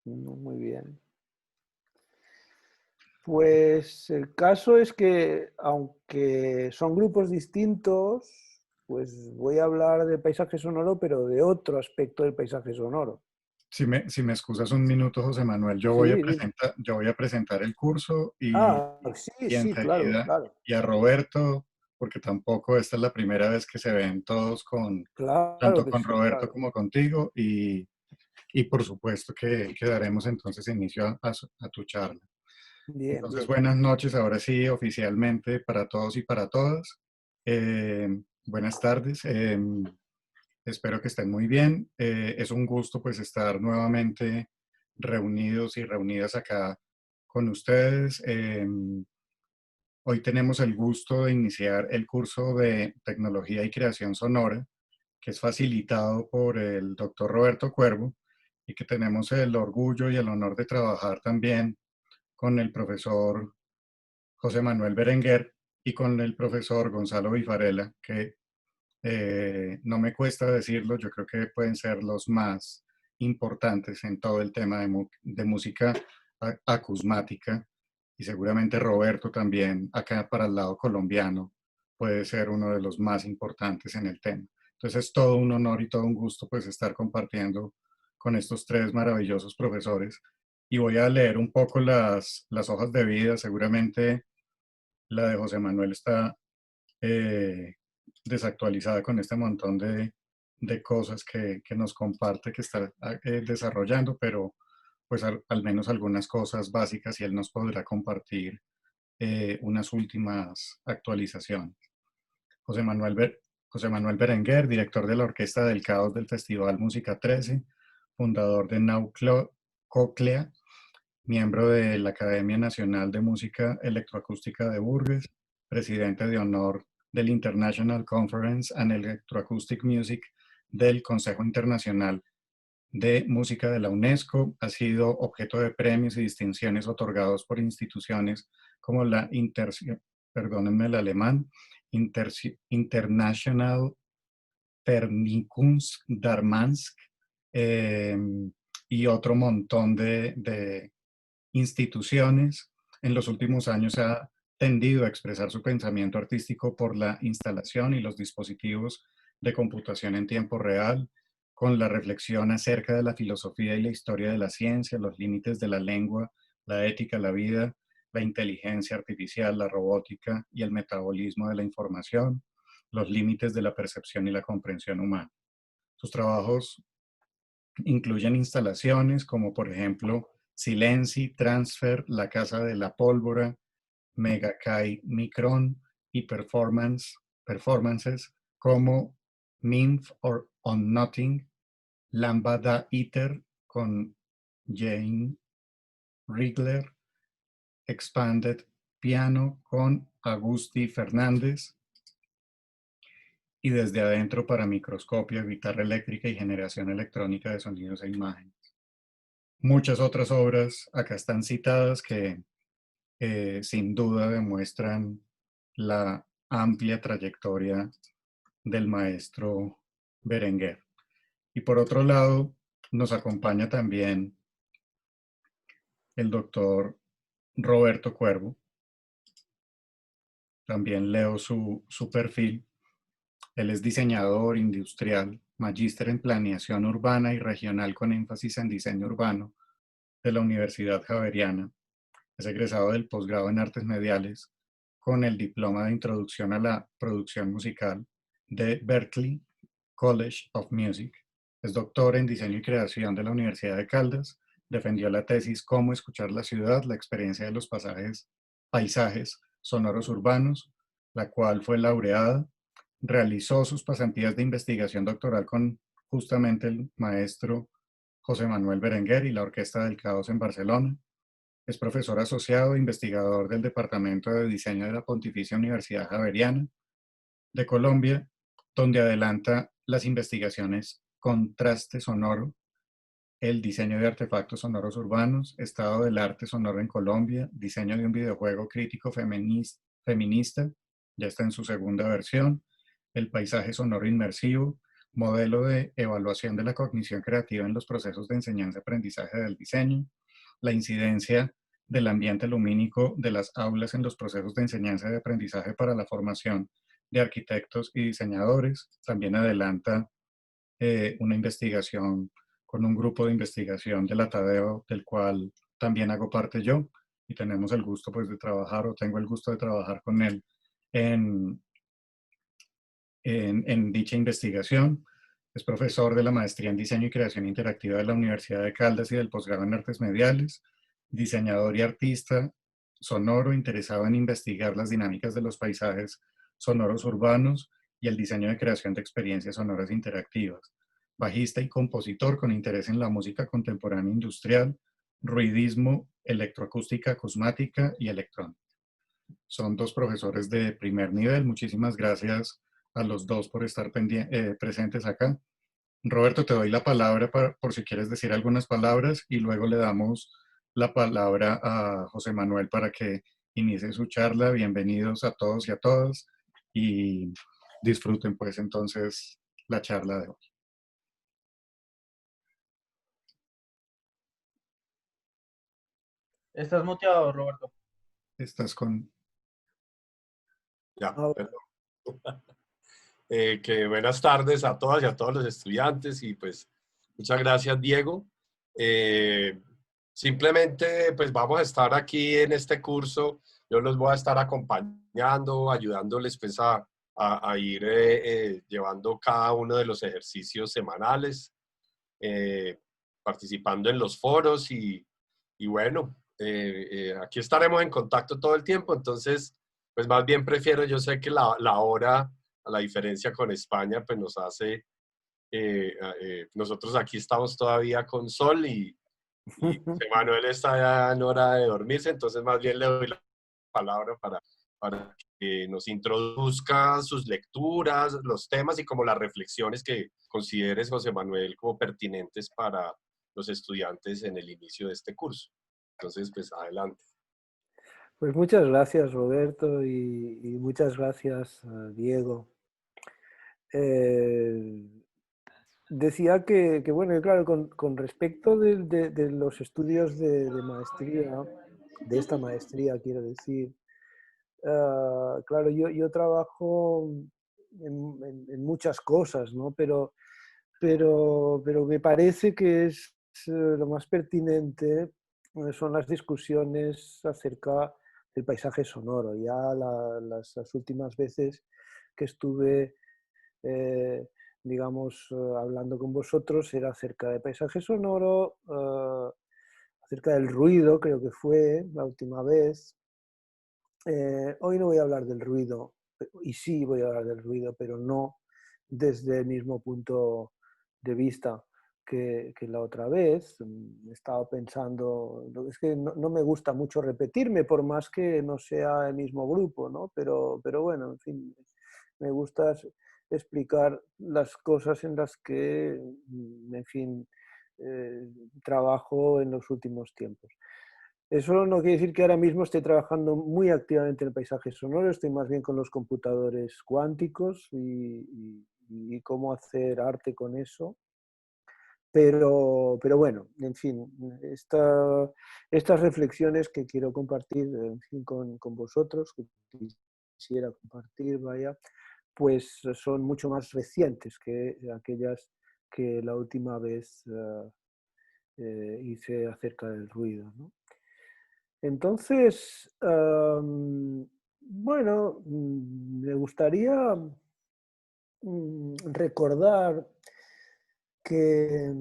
Muy bien. Pues el caso es que, aunque son grupos distintos, pues voy a hablar del paisaje sonoro, pero de otro aspecto del paisaje sonoro. Si me excusas un minuto, José Manuel, Sí, dime. yo voy a presentar el curso Sí, y sí, claro, enseguida, claro, y a Roberto, porque tampoco esta es la primera vez que se ven todos claro tanto que con sí, Roberto claro. como contigo, y por supuesto que daremos entonces inicio a tu charla. Bien, Entonces, bien. buenas noches, ahora sí, oficialmente para todos y para todas. Eh, Buenas tardes. Espero que estén muy bien. Es un gusto pues estar nuevamente reunidos y reunidas acá con ustedes. Hoy tenemos el gusto de iniciar el curso de Tecnología y Creación Sonora, que es facilitado por el doctor Roberto Cuervo y que tenemos el orgullo y el honor de trabajar también con el profesor José Manuel Berenguer y con el profesor Gonzalo Vifarella, que no me cuesta decirlo, yo creo que pueden ser los más importantes en todo el tema de música acusmática, y seguramente Roberto también, acá para el lado colombiano, puede ser uno de los más importantes en el tema. Entonces es todo un honor y todo un gusto pues estar compartiendo con estos tres maravillosos profesores, y voy a leer un poco las hojas de vida. Seguramente la de José Manuel está eh, desactualizada con este montón de cosas que nos comparte, que está desarrollando, pero pues al menos algunas cosas básicas, y él nos podrá compartir unas últimas actualizaciones. José Manuel, José Manuel Berenguer, director de la Orquesta del Caos del Festival Música 13, fundador de Coclea, miembro de la Academia Nacional de Música Electroacústica de Burgos, presidente de honor del International Conference on Electroacoustic Music del Consejo Internacional de Música de la UNESCO. Ha sido objeto de premios y distinciones otorgados por instituciones como perdónenme el alemán, International Vernikunst Darmansk, eh, y otro montón de instituciones. En los últimos años ha tendido a expresar su pensamiento artístico por la instalación y los dispositivos de computación en tiempo real, con la reflexión acerca de la filosofía y la historia de la ciencia, los límites de la lengua, la ética, la vida, la inteligencia artificial, la robótica y el metabolismo de la información, los límites de la percepción y la comprensión humana. Sus trabajos incluyen instalaciones como por ejemplo Silenci, Transfer, La Casa de la Pólvora, Megakai Micron, y performances como Nymph or On Nothing, Lambada Eater con Jane Rigler, Expanded Piano con Agusti Fernández, y Desde Adentro para microscopio, guitarra eléctrica y generación electrónica de sonidos e imágenes. Muchas otras obras acá están citadas que sin duda demuestran la amplia trayectoria del maestro Berenguer. Y por otro lado, nos acompaña también el doctor Roberto Cuervo. También leo su perfil. Él es diseñador industrial, magíster en planeación urbana y regional con énfasis en diseño urbano de la Universidad Javeriana. Es egresado del posgrado en Artes Mediales con el diploma de Introducción a la Producción Musical de Berklee College of Music. Es doctor en Diseño y Creación de la Universidad de Caldas. Defendió la tesis Cómo escuchar la ciudad, la experiencia de los paisajes sonoros urbanos, la cual fue laureada. Realizó sus pasantías de investigación doctoral con justamente el maestro José Manuel Berenguer y la Orquesta del Caos en Barcelona. Es profesor asociado e investigador del Departamento de Diseño de la Pontificia Universidad Javeriana de Colombia, donde adelanta las investigaciones Contraste Sonoro, el diseño de artefactos sonoros urbanos, estado del arte sonoro en Colombia, diseño de un videojuego crítico feminista, ya está en su segunda versión, el paisaje sonoro inmersivo, modelo de evaluación de la cognición creativa en los procesos de enseñanza-aprendizaje del diseño, la incidencia del ambiente lumínico de las aulas en los procesos de enseñanza y aprendizaje para la formación de arquitectos y diseñadores. También adelanta una investigación con un grupo de investigación de la Tadeo, del cual también hago parte yo, y tenemos el gusto pues de trabajar, o tengo el gusto de trabajar con él en, en dicha investigación. Es profesor de la maestría en diseño y creación interactiva de la Universidad de Caldas y del posgrado en artes mediales, diseñador y artista sonoro interesado en investigar las dinámicas de los paisajes sonoros urbanos y el diseño de creación de experiencias sonoras interactivas. Bajista y compositor con interés en la música contemporánea industrial, ruidismo, electroacústica cosmática y electrónica. Son dos profesores de primer nivel. Muchísimas gracias a los dos por estar presentes acá. Roberto, te doy la palabra por si quieres decir algunas palabras y luego le damos la palabra a José Manuel para que inicie su charla. Bienvenidos a todos y a todas y disfruten pues entonces la charla de hoy. Estás muteado, Roberto. Estás con... Ya, perdón. Que buenas tardes a todas y a todos los estudiantes y pues muchas gracias, Diego. Simplemente pues vamos a estar aquí en este curso. Yo los voy a estar acompañando, ayudándoles pues a ir llevando cada uno de los ejercicios semanales, participando en los foros y bueno, aquí estaremos en contacto todo el tiempo. Entonces pues más bien prefiero, yo sé que la hora, a la diferencia con España, pues nos hace, nosotros aquí estamos todavía con sol y Manuel está ya en hora de dormirse, entonces más bien le doy la palabra para que nos introduzca sus lecturas, los temas y como las reflexiones que consideres, José Manuel, como pertinentes para los estudiantes en el inicio de este curso. Entonces, pues adelante. Pues muchas gracias, Roberto, y muchas gracias, Diego. Decía que, bueno, claro, con respecto de los estudios de maestría, de esta maestría, quiero decir, claro, yo trabajo en muchas cosas, ¿no? Pero me parece que es lo más pertinente son las discusiones acerca del paisaje sonoro. Ya las últimas veces que estuve, digamos, hablando con vosotros era acerca de paisaje sonoro, acerca del ruido, creo que fue la última vez. Hoy no voy a hablar del ruido, y sí voy a hablar del ruido, pero no desde el mismo punto de vista que la otra vez. He estado pensando, es que no me gusta mucho repetirme, por más que no sea el mismo grupo, ¿no? Pero bueno, en fin, me gusta explicar las cosas en las que, en fin, trabajo en los últimos tiempos. Eso no quiere decir que ahora mismo esté trabajando muy activamente en el paisaje sonoro, estoy más bien con los computadores cuánticos y cómo hacer arte con eso. Pero bueno, en fin, estas reflexiones que quiero compartir en fin, con vosotros, que quisiera compartir, vaya, pues son mucho más recientes que aquellas que la última vez hice acerca del ruido, ¿no? Entonces, bueno, me gustaría recordar que,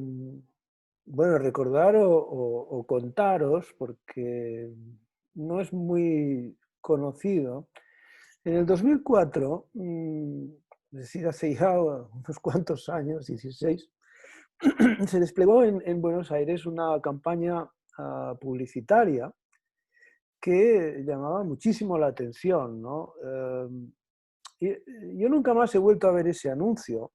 bueno, recordar o contaros, porque no es muy conocido. En el 2004, es decir, hace ya unos cuantos años, 16, se desplegó en Buenos Aires una campaña publicitaria que llamaba muchísimo la atención, ¿no? Yo nunca más he vuelto a ver ese anuncio,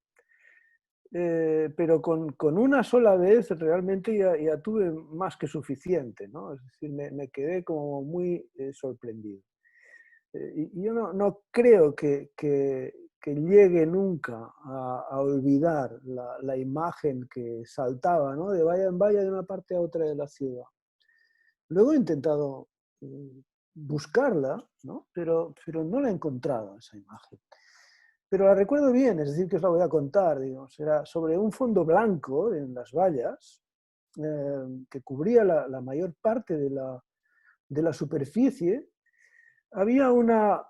pero con una sola vez realmente ya tuve más que suficiente, ¿no? Es decir, me quedé como muy sorprendido. Y yo no creo que que llegue nunca a olvidar la imagen que saltaba, ¿no? De valla en valla de una parte a otra de la ciudad. Luego he intentado buscarla, ¿no? Pero no la he encontrado, esa imagen. Pero la recuerdo bien, es decir, que os la voy a contar, digamos. Era sobre un fondo blanco en las vallas que cubría la mayor parte de la superficie. Había una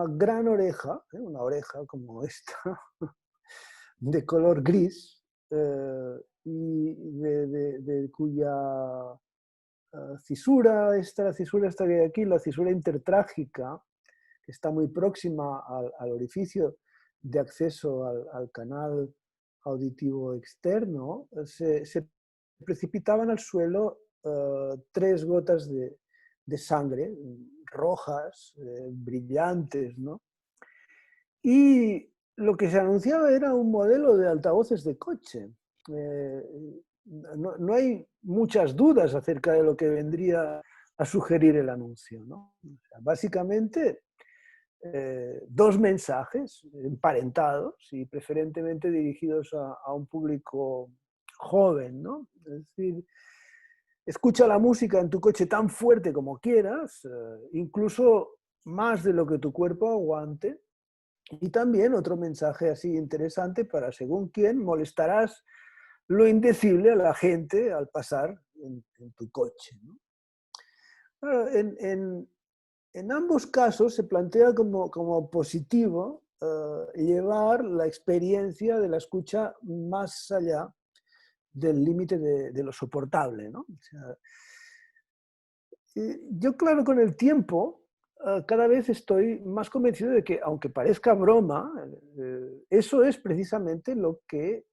gran oreja, una oreja como esta, de color gris, y de cuya cisura, la cisura esta que hay aquí, la cisura intertrágica, que está muy próxima al orificio de acceso al canal auditivo externo, se precipitaban al suelo 3 gotas de sangre, rojas, brillantes, ¿no? Y lo que se anunciaba era un modelo de altavoces de coche. No hay muchas dudas acerca de lo que vendría a sugerir el anuncio, ¿no? O sea, básicamente, 2 mensajes emparentados y preferentemente dirigidos a un público joven, ¿no? Es decir, escucha la música en tu coche tan fuerte como quieras, incluso más de lo que tu cuerpo aguante. Y también otro mensaje así interesante para según quién molestarás lo indecible a la gente al pasar en tu coche, ¿no? Claro, en ambos casos se plantea como positivo llevar la experiencia de la escucha más allá del límite de lo soportable, ¿no? O sea, yo, claro, con el tiempo, cada vez estoy más convencido de que, aunque parezca broma, eso es precisamente lo que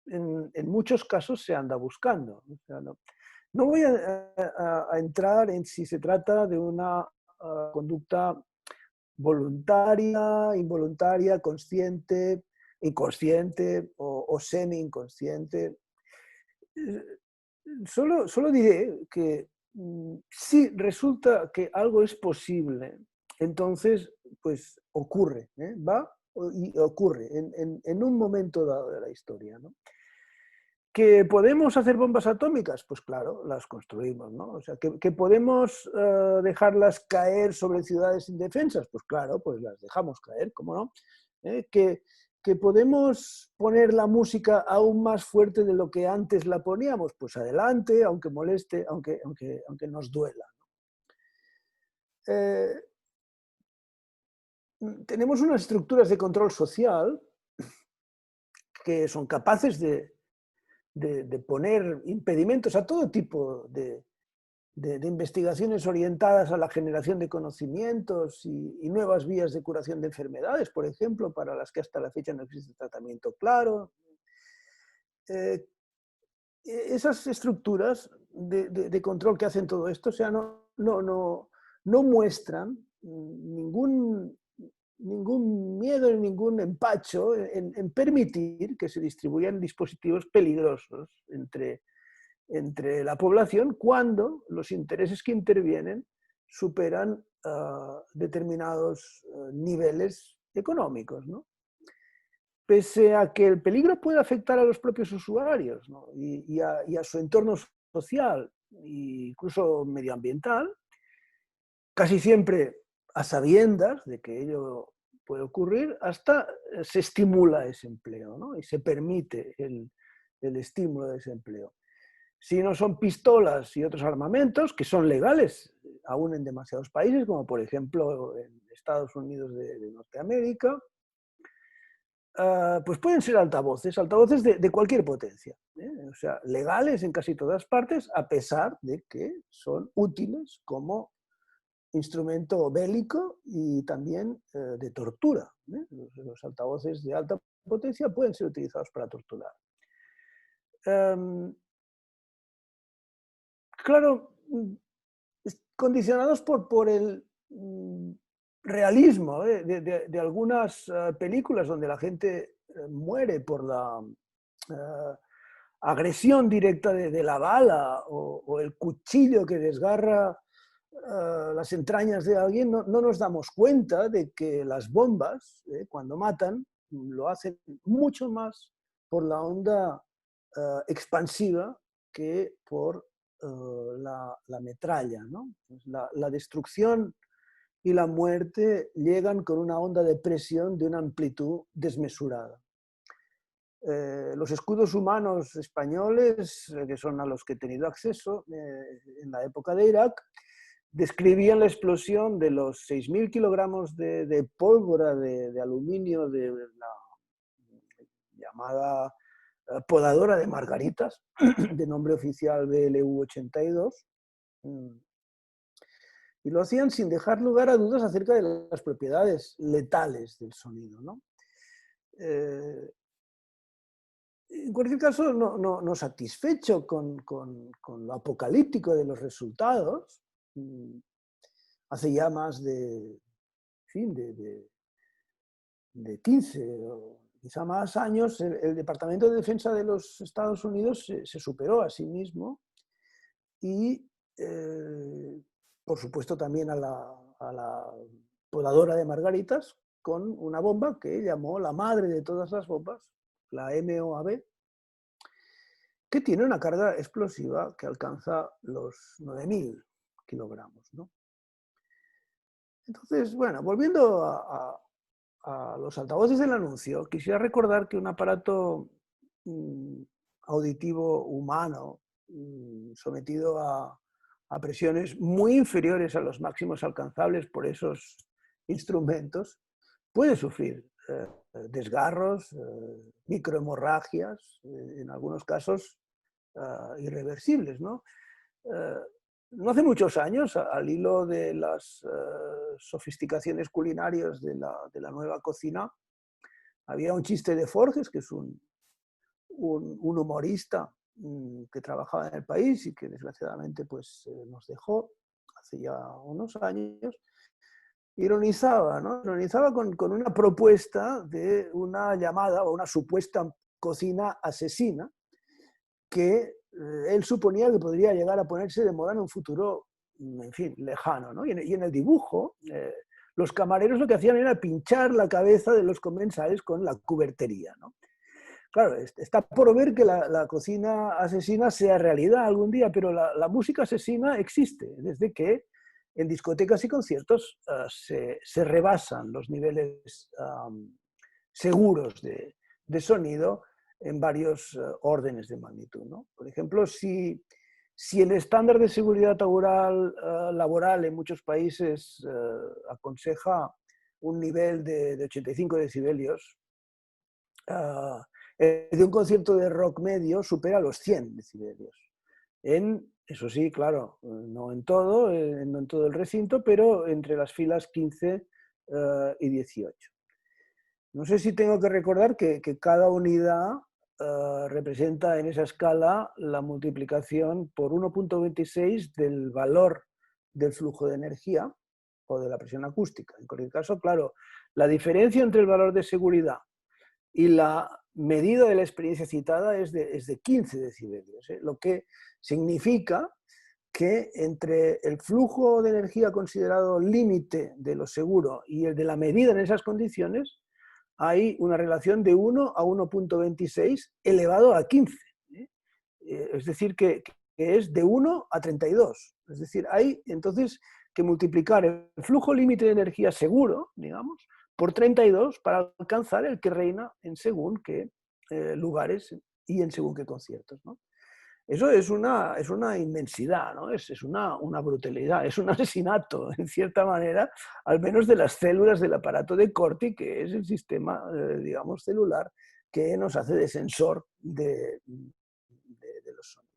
en muchos casos se anda buscando. O sea, no voy a entrar en si se trata de una conducta voluntaria, involuntaria, consciente, inconsciente o semi-inconsciente. Solo diré que si resulta que algo es posible, entonces pues ocurre, va y ocurre en un momento dado de la historia, ¿no? ¿Que podemos hacer bombas atómicas? Pues claro, las construimos, ¿no? O sea, ¿que podemos dejarlas caer sobre ciudades indefensas? Pues claro, pues las dejamos caer, ¿cómo no? ¿Que podemos poner la música aún más fuerte de lo que antes la poníamos? Pues adelante, aunque moleste, aunque nos duela. Tenemos unas estructuras de control social que son capaces de poner impedimentos a todo tipo de investigaciones orientadas a la generación de conocimientos y nuevas vías de curación de enfermedades, por ejemplo, para las que hasta la fecha no existe tratamiento claro. Esas estructuras de control que hacen todo esto, o sea, no muestran ningún miedo ni ningún empacho en permitir que se distribuyan dispositivos peligrosos entre la población cuando los intereses que intervienen superan determinados niveles económicos, ¿no? Pese a que el peligro puede afectar a los propios usuarios, ¿no? y a su entorno social e incluso medioambiental, casi siempre a sabiendas de que ello puede ocurrir, hasta se estimula ese empleo, ¿no? Y se permite el estímulo de ese empleo. Si no son pistolas y otros armamentos, que son legales aún en demasiados países, como por ejemplo en Estados Unidos de Norteamérica, pues pueden ser altavoces de cualquier potencia, o sea, legales en casi todas partes, a pesar de que son útiles como instrumento bélico y también de tortura. Los altavoces de alta potencia pueden ser utilizados para torturar. Claro, condicionados por el realismo de algunas películas donde la gente muere por la agresión directa de la bala o el cuchillo que desgarra las entrañas de alguien, no nos damos cuenta de que las bombas, cuando matan, lo hacen mucho más por la onda expansiva que por la metralla, ¿no? La destrucción y la muerte llegan con una onda de presión de una amplitud desmesurada. Los escudos humanos españoles, que son a los que he tenido acceso en la época de Irak, describían la explosión de los 6.000 kilogramos de pólvora de aluminio de la llamada podadora de margaritas, de nombre oficial BLU-82, y lo hacían sin dejar lugar a dudas acerca de las propiedades letales del sonido, ¿no? En cualquier caso, no satisfecho con lo apocalíptico de los resultados, hace ya más de 15 o quizá más años, el Departamento de Defensa de los Estados Unidos se superó a sí mismo y, por supuesto, también a la podadora de margaritas con una bomba que llamó la madre de todas las bombas, la MOAB, que tiene una carga explosiva que alcanza los 9.000 kilogramos, ¿no? Entonces, bueno, volviendo a los altavoces del anuncio, quisiera recordar que un aparato auditivo humano sometido a presiones muy inferiores a los máximos alcanzables por esos instrumentos puede sufrir desgarros, microhemorragias, en algunos casos irreversibles, ¿no? No hace muchos años, al hilo de las sofisticaciones culinarias de la nueva cocina, había un chiste de Forges, que es un humorista que trabajaba en el país y que desgraciadamente pues, nos dejó hace ya unos años. Ironizaba, ¿no? Ironizaba con una propuesta de una llamada o una supuesta cocina asesina que él suponía que podría llegar a ponerse de moda en un futuro, en fin, lejano, ¿no? Y en el dibujo, los camareros lo que hacían era pinchar la cabeza de los comensales con la cubertería, ¿no? Claro, está por ver que la cocina asesina sea realidad algún día, pero la música asesina existe desde que en discotecas y conciertos se rebasan los niveles seguros de sonido en varios órdenes de magnitud, ¿no? Por ejemplo, si el estándar de seguridad laboral en muchos países aconseja un nivel de 85 decibelios, de un concierto de rock medio supera los 100 decibelios. Eso sí, claro, no en todo el recinto, pero entre las filas 15 y 18. No sé si tengo que recordar que cada unidad representa en esa escala la multiplicación por 1.26 del valor del flujo de energía o de la presión acústica. En cualquier caso, claro, la diferencia entre el valor de seguridad y la medida de la experiencia citada es de 15 decibelios, lo que significa que entre el flujo de energía considerado límite de lo seguro y el de la medida en esas condiciones hay una relación de 1 a 1.26 elevado a 15. Es decir, que es de 1 a 32. Es decir, hay entonces que multiplicar el flujo límite de energía seguro, digamos, por 32 para alcanzar el que reina en según qué lugares y en según qué conciertos, ¿no? Eso es una inmensidad, ¿no? Es una brutalidad, es un asesinato, en cierta manera, al menos de las células del aparato de Corti, que es el sistema, digamos, celular que nos hace de sensor de los sonidos.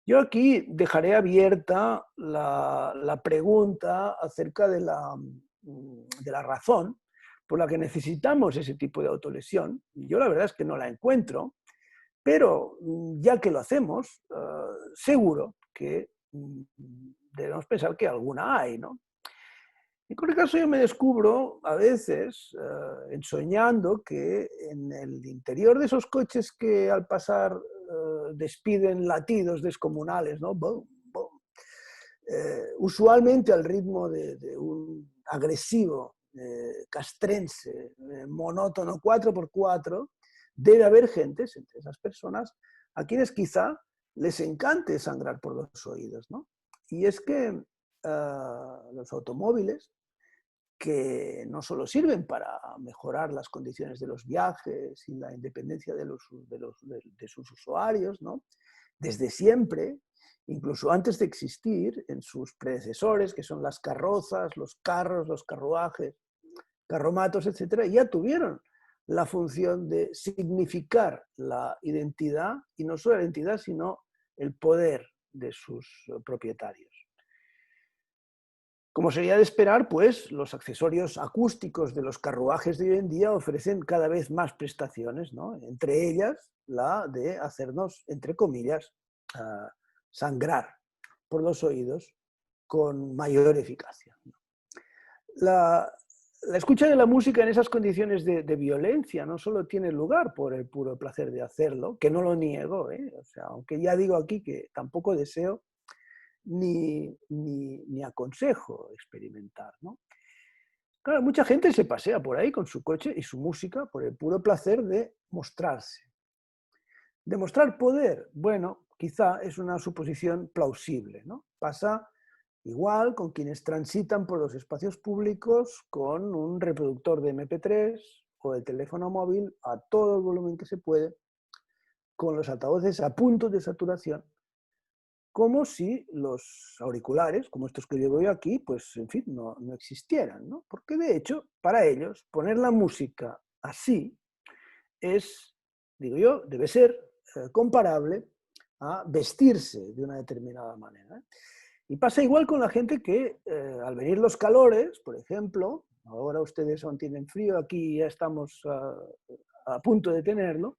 Yo aquí dejaré abierta la pregunta acerca de la razón por la que necesitamos ese tipo de autolesión. Yo la verdad es que no la encuentro, pero ya que lo hacemos, seguro que debemos pensar que alguna hay, ¿no? En cualquier caso, yo me descubro a veces ensoñando que en el interior de esos coches que al pasar despiden latidos descomunales, ¿no? Boom, boom. usualmente al ritmo de un agresivo castrense, monótono 4x4, debe haber gentes entre esas personas a quienes quizá les encante sangrar por los oídos, ¿no? Y es que los automóviles, que no solo sirven para mejorar las condiciones de los viajes y la independencia de sus usuarios, ¿no? Desde siempre, incluso antes de existir, en sus predecesores, que son las carrozas, los carros, los carruajes, carromatos, etcétera, ya tuvieron la función de significar la identidad, y no solo la identidad, sino el poder de sus propietarios. Como sería de esperar, pues los accesorios acústicos de los carruajes de hoy en día ofrecen cada vez más prestaciones, ¿no? Entre ellas la de hacernos, entre comillas, sangrar por los oídos con mayor eficacia. La escucha de la música en esas condiciones de violencia no solo tiene lugar por el puro placer de hacerlo, que no lo niego, o sea, aunque ya digo aquí que tampoco deseo ni aconsejo experimentar, ¿no? Claro, mucha gente se pasea por ahí con su coche y su música por el puro placer de mostrarse. Demostrar poder, bueno, quizá es una suposición plausible, ¿no? Pasa igual con quienes transitan por los espacios públicos con un reproductor de MP3 o el teléfono móvil a todo el volumen que se puede, con los altavoces a punto de saturación, como si los auriculares, como estos que llevo yo aquí, pues en fin, no existieran, ¿no? Porque de hecho, para ellos, poner la música así es, digo yo, debe ser comparable a vestirse de una determinada manera. Y pasa igual con la gente que al venir los calores, por ejemplo, ahora ustedes aún tienen frío, aquí ya estamos a punto de tenerlo,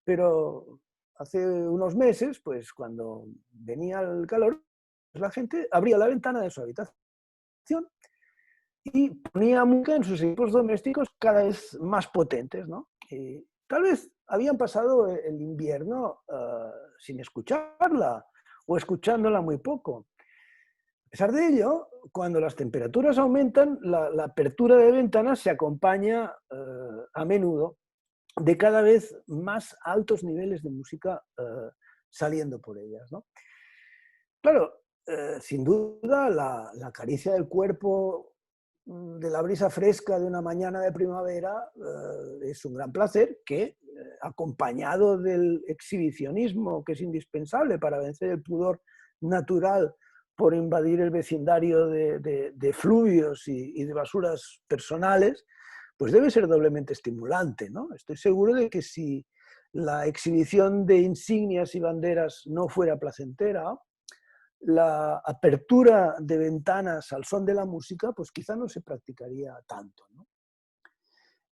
pero hace unos meses, pues cuando venía el calor, la gente abría la ventana de su habitación y ponía música en sus equipos domésticos cada vez más potentes, ¿no? Y tal vez habían pasado el invierno sin escucharla o escuchándola muy poco. A pesar de ello, cuando las temperaturas aumentan, la apertura de ventanas se acompaña a menudo de cada vez más altos niveles de música saliendo por ellas, ¿no? Claro, sin duda la caricia del cuerpo de la brisa fresca de una mañana de primavera es un gran placer que, acompañado del exhibicionismo que es indispensable para vencer el pudor natural por invadir el vecindario de fluvios y de basuras personales, pues debe ser doblemente estimulante, ¿no? Estoy seguro de que si la exhibición de insignias y banderas no fuera placentera, la apertura de ventanas al son de la música, pues quizá no se practicaría tanto, ¿no?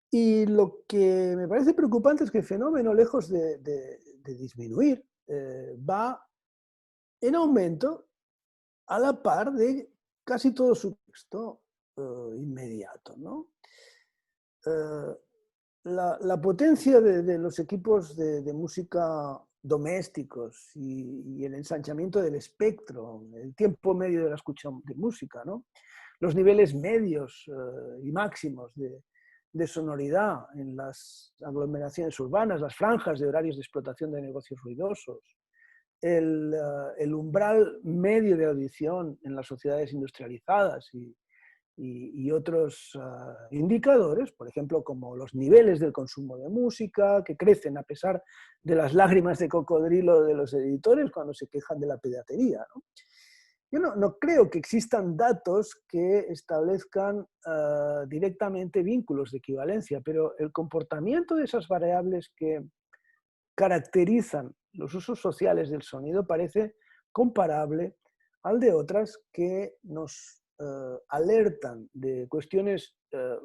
Y lo que me parece preocupante es que el fenómeno, lejos de disminuir, va en aumento a la par de casi todo su texto inmediato, ¿no? La potencia de los equipos de música domésticos y el ensanchamiento del espectro, el tiempo medio de la escucha de música, ¿no? Los niveles medios y máximos de sonoridad en las aglomeraciones urbanas, las franjas de horarios de explotación de negocios ruidosos, el umbral medio de audición en las sociedades industrializadas y otros indicadores, por ejemplo, como los niveles del consumo de música, que crecen a pesar de las lágrimas de cocodrilo de los editores cuando se quejan de la piratería, ¿no? Yo no creo que existan datos que establezcan directamente vínculos de equivalencia, pero el comportamiento de esas variables que caracterizan los usos sociales del sonido parece comparable al de otras que nos alertan de cuestiones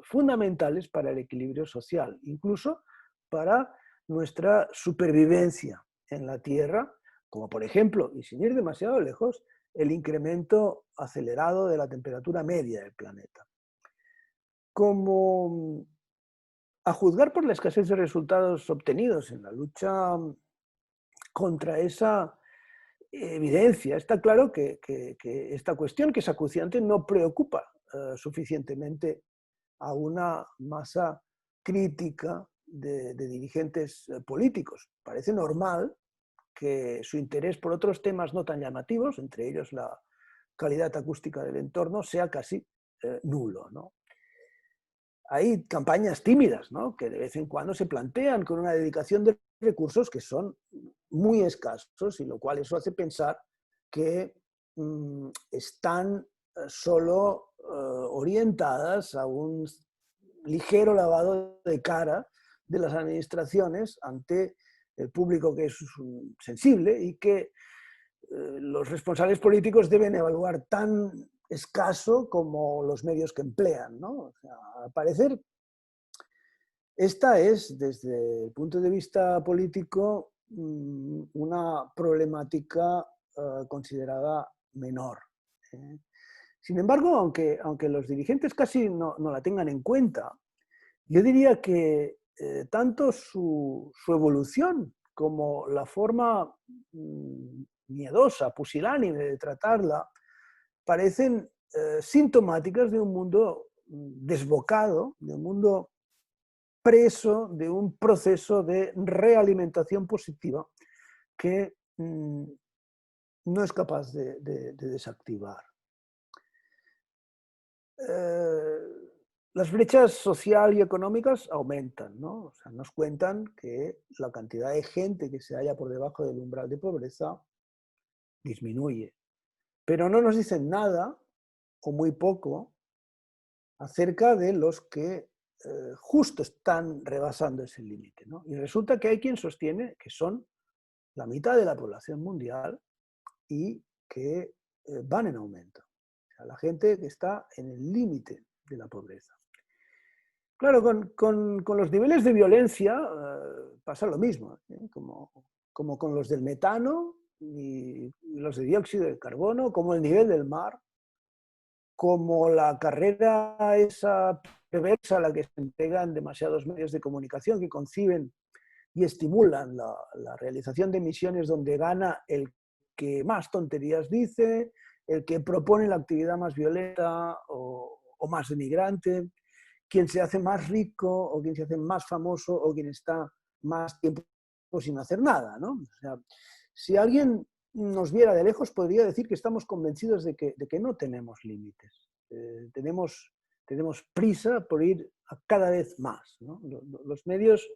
fundamentales para el equilibrio social, incluso para nuestra supervivencia en la Tierra, como por ejemplo, y sin ir demasiado lejos, el incremento acelerado de la temperatura media del planeta. Como a juzgar por la escasez de resultados obtenidos en la lucha contra esa evidencia, está claro que esta cuestión, que es acuciante, no preocupa suficientemente a una masa crítica de dirigentes políticos. Parece normal que su interés por otros temas no tan llamativos, entre ellos la calidad acústica del entorno, sea casi nulo, ¿no? Hay campañas tímidas, ¿no?, que de vez en cuando se plantean con una dedicación de recursos que son muy escasos, y lo cual eso hace pensar que están solo orientadas a un ligero lavado de cara de las administraciones ante el público, que es sensible, y que los responsables políticos deben evaluar tan escaso como los medios que emplean, ¿no? O sea, al parecer, esta es, desde el punto de vista político, una problemática considerada menor. Sin embargo, aunque los dirigentes casi no la tengan en cuenta, yo diría que tanto su evolución como la forma miedosa, pusilánime de tratarla, parecen sintomáticas de un mundo desbocado, de un mundo preso de un proceso de realimentación positiva que no es capaz de desactivar. Las brechas social y económicas aumentan, ¿no? O sea, nos cuentan que la cantidad de gente que se halla por debajo del umbral de pobreza disminuye, pero no nos dicen nada, o muy poco, acerca de los que justo están rebasando ese límite, ¿no? Y resulta que hay quien sostiene que son la mitad de la población mundial y que van en aumento. O sea, la gente que está en el límite de la pobreza. Claro, con los niveles de violencia pasa lo mismo, como con los del metano y los de dióxido de carbono, como el nivel del mar, como la carrera esa perversa a la que se entregan demasiados medios de comunicación que conciben y estimulan la realización de misiones donde gana el que más tonterías dice, el que propone la actividad más violenta o más denigrante, quien se hace más rico o quien se hace más famoso o quien está más tiempo sin hacer nada, ¿no? O sea, si alguien nos viera de lejos, podría decir que estamos convencidos de que no tenemos límites. Tenemos prisa por ir a cada vez más, ¿no? Los medios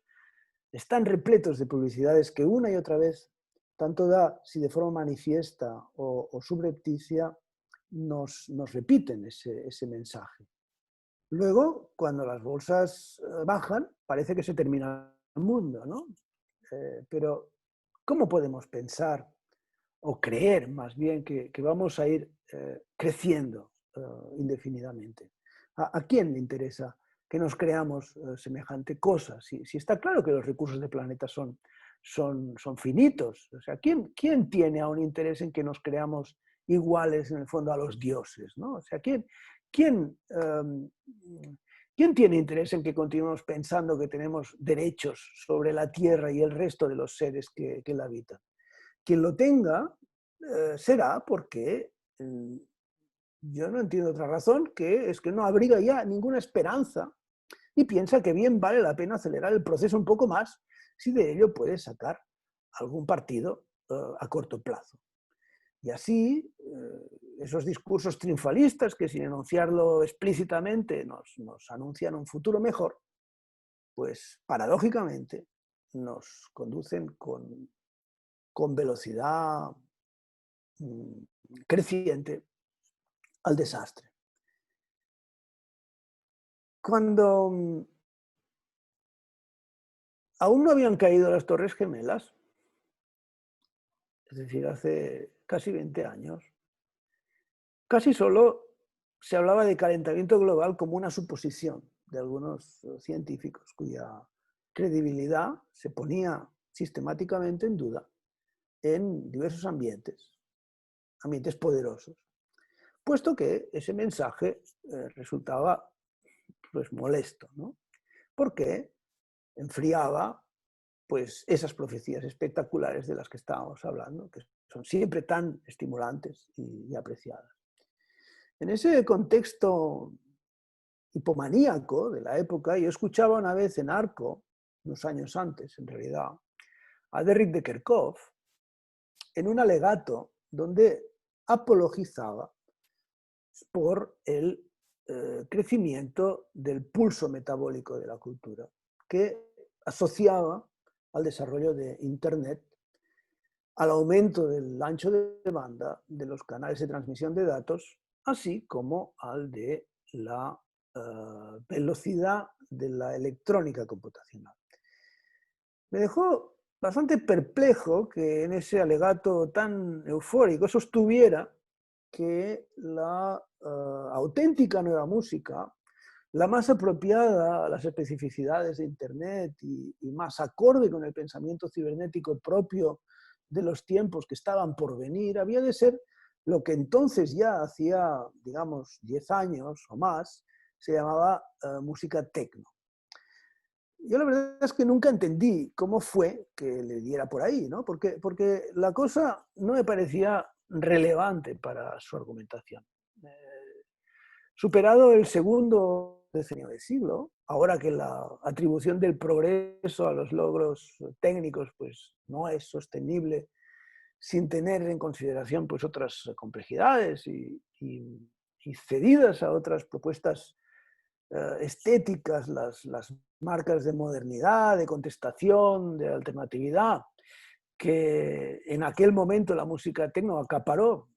están repletos de publicidades que una y otra vez, tanto da si de forma manifiesta o subrepticia, nos repiten ese mensaje. Luego, cuando las bolsas bajan, parece que se termina el mundo, ¿no? Pero, ¿cómo podemos pensar o creer más bien que vamos a ir creciendo indefinidamente? ¿A quién le interesa que nos creamos semejante cosa? Si está claro que los recursos del planeta son finitos. O sea, ¿quién tiene aún interés en que nos creamos iguales en el fondo a los dioses, ¿no? O sea, ¿quién tiene interés en que continuemos pensando que tenemos derechos sobre la Tierra y el resto de los seres que la habitan? Quien lo tenga será porque yo no entiendo otra razón, que es que no abriga ya ninguna esperanza y piensa que bien vale la pena acelerar el proceso un poco más si de ello puede sacar algún partido a corto plazo. Y así, esos discursos triunfalistas que, sin enunciarlo explícitamente, nos anuncian un futuro mejor, pues paradójicamente nos conducen con velocidad creciente al desastre. Cuando aún no habían caído las Torres Gemelas, es decir, hace casi 20 años, casi solo se hablaba de calentamiento global como una suposición de algunos científicos cuya credibilidad se ponía sistemáticamente en duda en diversos ambientes poderosos, puesto que ese mensaje resultaba pues molesto, ¿no? Porque enfriaba pues esas profecías espectaculares de las que estábamos hablando, que son siempre tan estimulantes y apreciadas. En ese contexto hipomaníaco de la época, yo escuchaba una vez en Arco, unos años antes en realidad, a Derek de Kerkhoff en un alegato donde apologizaba por el crecimiento del pulso metabólico de la cultura, que asociaba al desarrollo de Internet, al aumento del ancho de banda de los canales de transmisión de datos, así como al de la velocidad de la electrónica computacional. Me dejó bastante perplejo que en ese alegato tan eufórico sostuviera que la auténtica nueva música, la más apropiada a las especificidades de Internet y más acorde con el pensamiento cibernético propio de los tiempos que estaban por venir, había de ser lo que entonces ya hacía, digamos, 10 años o más, se llamaba música techno. Yo la verdad es que nunca entendí cómo fue que le diera por ahí, ¿no? Porque la cosa no me parecía relevante para su argumentación. Superado el segundo decenio del siglo, ahora que la atribución del progreso a los logros técnicos pues, no es sostenible sin tener en consideración pues, otras complejidades y cedidas a otras propuestas estéticas, las marcas de modernidad, de contestación, de alternatividad, que en aquel momento la música techno acaparó,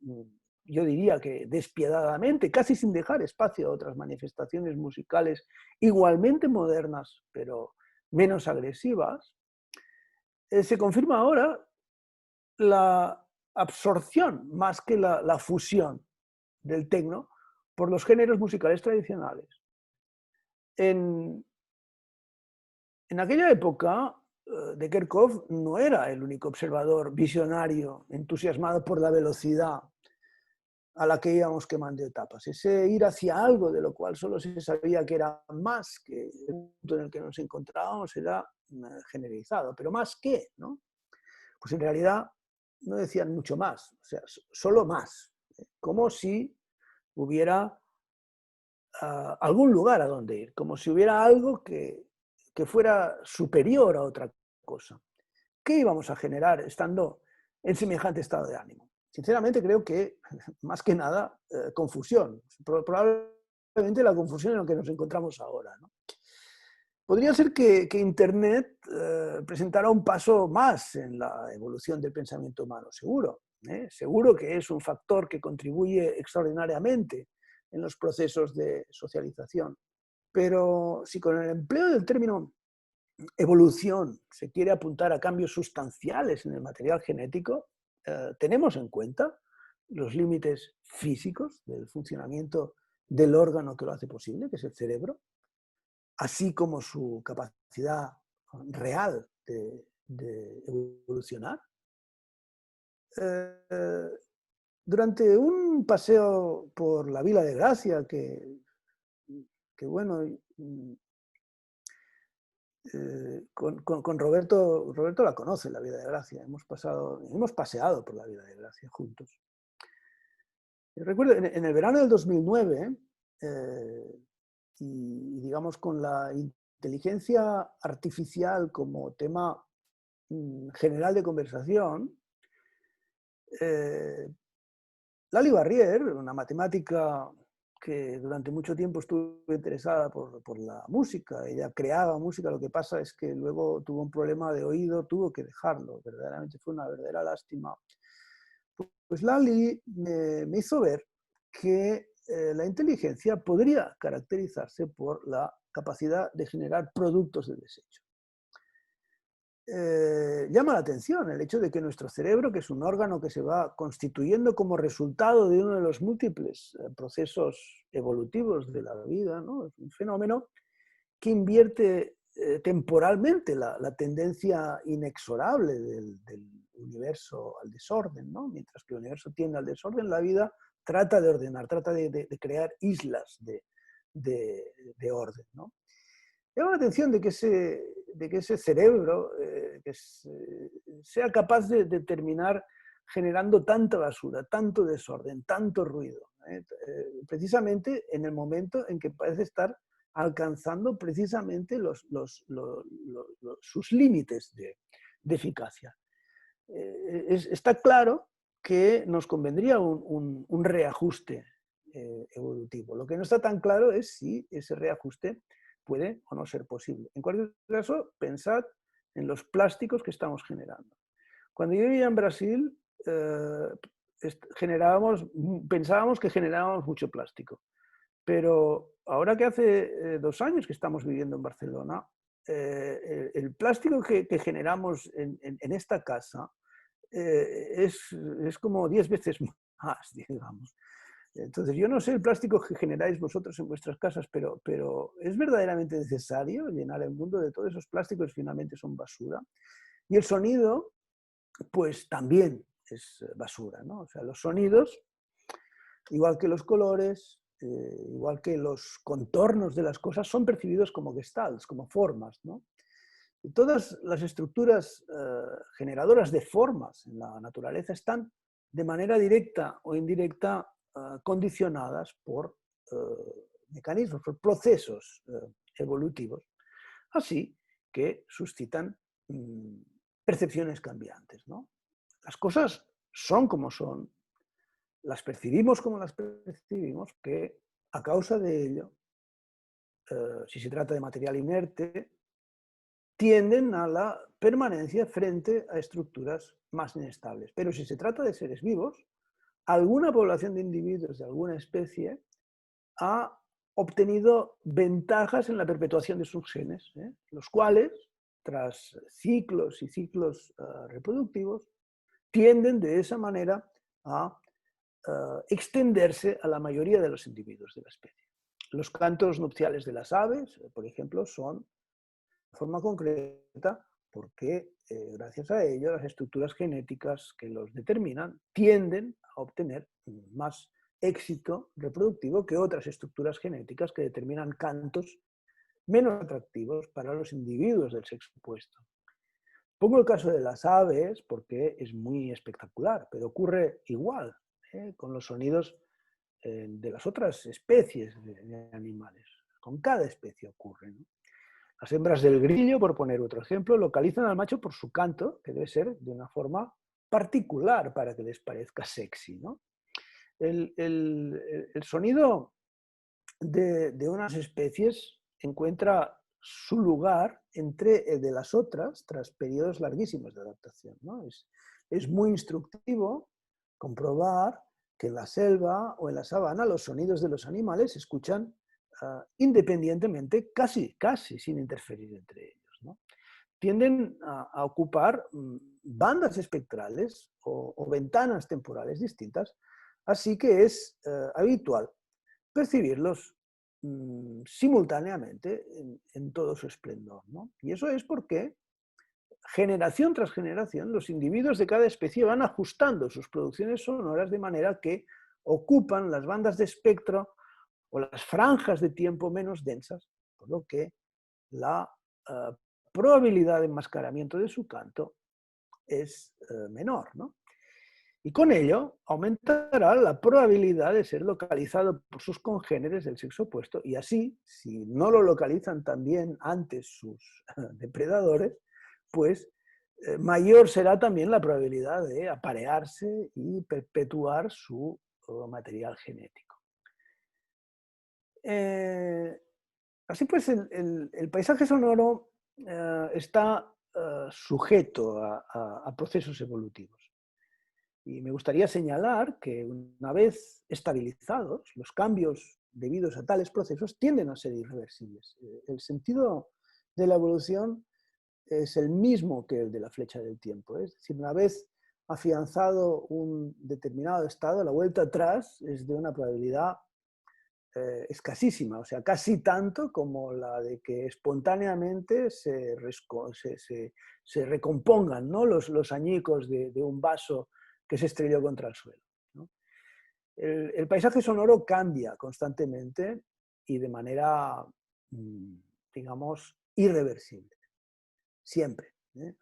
yo diría que despiadadamente, casi sin dejar espacio a otras manifestaciones musicales igualmente modernas, pero menos agresivas, se confirma ahora la absorción más que la fusión del techno por los géneros musicales tradicionales. En aquella época, de Kerkhoff no era el único observador visionario, entusiasmado por la velocidad a la que íbamos quemando etapas. Ese ir hacia algo de lo cual solo se sabía que era más que el punto en el que nos encontrábamos era generalizado. Pero más qué, ¿no? Pues en realidad no decían mucho más, o sea, solo más. Como si hubiera algún lugar a donde ir, como si hubiera algo que fuera superior a otra cosa. ¿Qué íbamos a generar estando en semejante estado de ánimo? Sinceramente creo que, más que nada, confusión. Probablemente la confusión en la que nos encontramos ahora, ¿no? Podría ser que Internet presentara un paso más en la evolución del pensamiento humano, seguro. Seguro que es un factor que contribuye extraordinariamente en los procesos de socialización. Pero si con el empleo del término evolución se quiere apuntar a cambios sustanciales en el material genético, tenemos en cuenta los límites físicos del funcionamiento del órgano que lo hace posible, que es el cerebro, así como su capacidad real de evolucionar. Durante un paseo por la Vila de Gracia, que bueno, con Roberto la conoce, la Vila de Gracia. Hemos paseado por la Vila de Gracia juntos. Yo recuerdo, en el verano del 2009, y digamos con la inteligencia artificial como tema general de conversación, Lali Barrier, una matemática que durante mucho tiempo estuvo interesada por la música, ella creaba música, lo que pasa es que luego tuvo un problema de oído, tuvo que dejarlo, verdaderamente fue una verdadera lástima. Pues Lali me hizo ver que la inteligencia podría caracterizarse por la capacidad de generar productos de desecho. Llama la atención el hecho de que nuestro cerebro, que es un órgano que se va constituyendo como resultado de uno de los múltiples procesos evolutivos de la vida, ¿no? Es un fenómeno que invierte temporalmente la tendencia inexorable del universo al desorden, ¿no? Mientras que el universo tiende al desorden, la vida trata de ordenar, trata de crear islas de orden, ¿no? Llama la atención de que ese cerebro sea capaz de determinar generando tanta basura, tanto desorden, tanto ruido? Precisamente en el momento en que parece estar alcanzando precisamente sus límites de eficacia. Está claro que nos convendría un reajuste evolutivo. Lo que no está tan claro es si ese reajuste puede o no ser posible. En cualquier caso, pensad en los plásticos que estamos generando. Cuando yo vivía en Brasil, pensábamos que generábamos mucho plástico. Pero ahora que hace 2 años que estamos viviendo en Barcelona, el plástico que generamos en esta casa es como 10 veces más, digamos. Entonces, yo no sé el plástico que generáis vosotros en vuestras casas, pero ¿es verdaderamente necesario llenar el mundo de todos esos plásticos que finalmente son basura? Y el sonido, pues también es basura, ¿no? O sea, los sonidos, igual que los colores, igual que los contornos de las cosas, son percibidos como gestalts, como formas, ¿no? Y todas las estructuras generadoras de formas en la naturaleza están de manera directa o indirecta condicionadas por mecanismos, por procesos evolutivos, así que suscitan percepciones cambiantes, ¿no? Las cosas son como son, las percibimos como las percibimos, que a causa de ello, si se trata de material inerte, tienden a la permanencia frente a estructuras más inestables. Pero si se trata de seres vivos, alguna población de individuos de alguna especie ha obtenido ventajas en la perpetuación de sus genes, los cuales, tras ciclos y ciclos reproductivos, tienden de esa manera a extenderse a la mayoría de los individuos de la especie. Los cantos nupciales de las aves, por ejemplo, son de forma concreta porque gracias a ello las estructuras genéticas que los determinan tienden a obtener más éxito reproductivo que otras estructuras genéticas que determinan cantos menos atractivos para los individuos del sexo opuesto. Pongo el caso de las aves porque es muy espectacular, pero ocurre igual con los sonidos de las otras especies de animales. Con cada especie ocurre, ¿no? Las hembras del grillo, por poner otro ejemplo, localizan al macho por su canto, que debe ser de una forma particular para que les parezca sexy, ¿no? El sonido de unas especies encuentra su lugar entre el de las otras tras periodos larguísimos de adaptación, ¿no? Es muy instructivo comprobar que en la selva o en la sabana los sonidos de los animales se escuchan independientemente, casi sin interferir entre ellos, ¿no? Tienden a ocupar bandas espectrales o ventanas temporales distintas, así que es habitual percibirlos simultáneamente en todo su esplendor, ¿no? Y eso es porque generación tras generación los individuos de cada especie van ajustando sus producciones sonoras de manera que ocupan las bandas de espectro o las franjas de tiempo menos densas, por lo que la probabilidad de enmascaramiento de su canto es menor, ¿no? Y con ello aumentará la probabilidad de ser localizado por sus congéneres del sexo opuesto y así, si no lo localizan también antes sus depredadores, pues mayor será también la probabilidad de aparearse y perpetuar su material genético. Así pues, el paisaje sonoro está sujeto a procesos evolutivos. Y me gustaría señalar que una vez estabilizados, los cambios debidos a tales procesos tienden a ser irreversibles. El sentido de la evolución es el mismo que el de la flecha del tiempo. Es decir, una vez afianzado un determinado estado, la vuelta atrás es de una probabilidad escasísima, o sea, casi tanto como la de que espontáneamente se recompongan, ¿no? los añicos de un vaso que se estrelló contra el suelo, ¿no? El paisaje sonoro cambia constantemente y de manera, digamos, irreversible, siempre,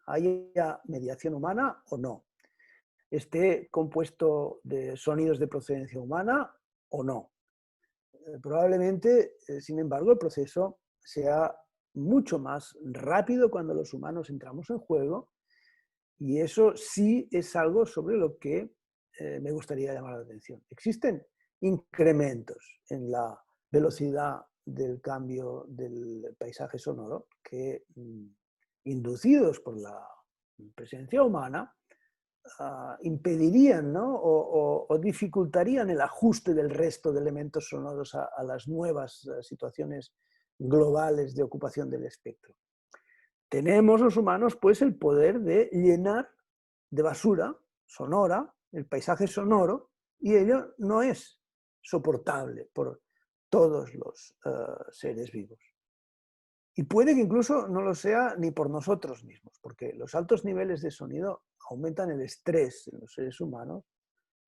haya mediación humana o no. esté compuesto de sonidos de procedencia humana o no. Probablemente, sin embargo, el proceso sea mucho más rápido cuando los humanos entramos en juego, y eso sí es algo sobre lo que me gustaría llamar la atención. Existen incrementos en la velocidad del cambio del paisaje sonoro que, inducidos por la presencia humana, impedirían, ¿no? o dificultarían el ajuste del resto de elementos sonoros a las nuevas situaciones globales de ocupación del espectro. Tenemos los humanos, pues, el poder de llenar de basura sonora el paisaje sonoro, y ello no es soportable por todos los seres vivos. Y puede que incluso no lo sea ni por nosotros mismos, porque los altos niveles de sonido aumentan el estrés en los seres humanos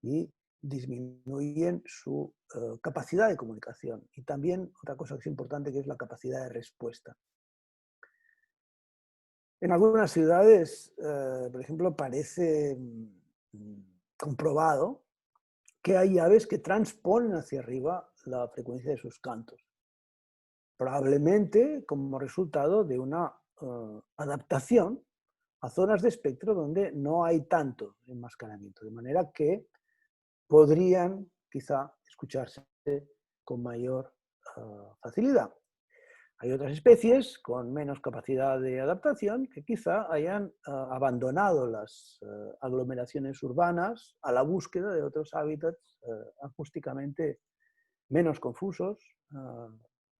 y disminuyen su capacidad de comunicación. Y también otra cosa que es importante, que es la capacidad de respuesta. En algunas ciudades, por ejemplo, parece comprobado que hay aves que transponen hacia arriba la frecuencia de sus cantos, probablemente como resultado de una adaptación a zonas de espectro donde no hay tanto enmascaramiento, de manera que podrían quizá escucharse con mayor facilidad. Hay otras especies con menos capacidad de adaptación que quizá hayan abandonado las aglomeraciones urbanas a la búsqueda de otros hábitats acústicamente menos confusos,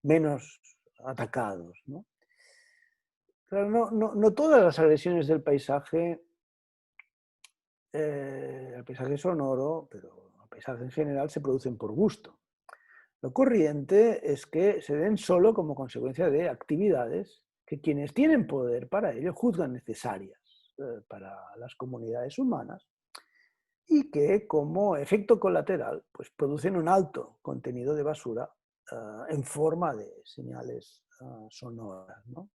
menos atacados, ¿no? Claro, no todas las agresiones del paisaje, el paisaje sonoro, pero el paisaje en general, se producen por gusto. Lo corriente es que se den solo como consecuencia de actividades que quienes tienen poder para ello juzgan necesarias para las comunidades humanas, y que como efecto colateral pues producen un alto contenido de basura en forma de señales sonoras, ¿no?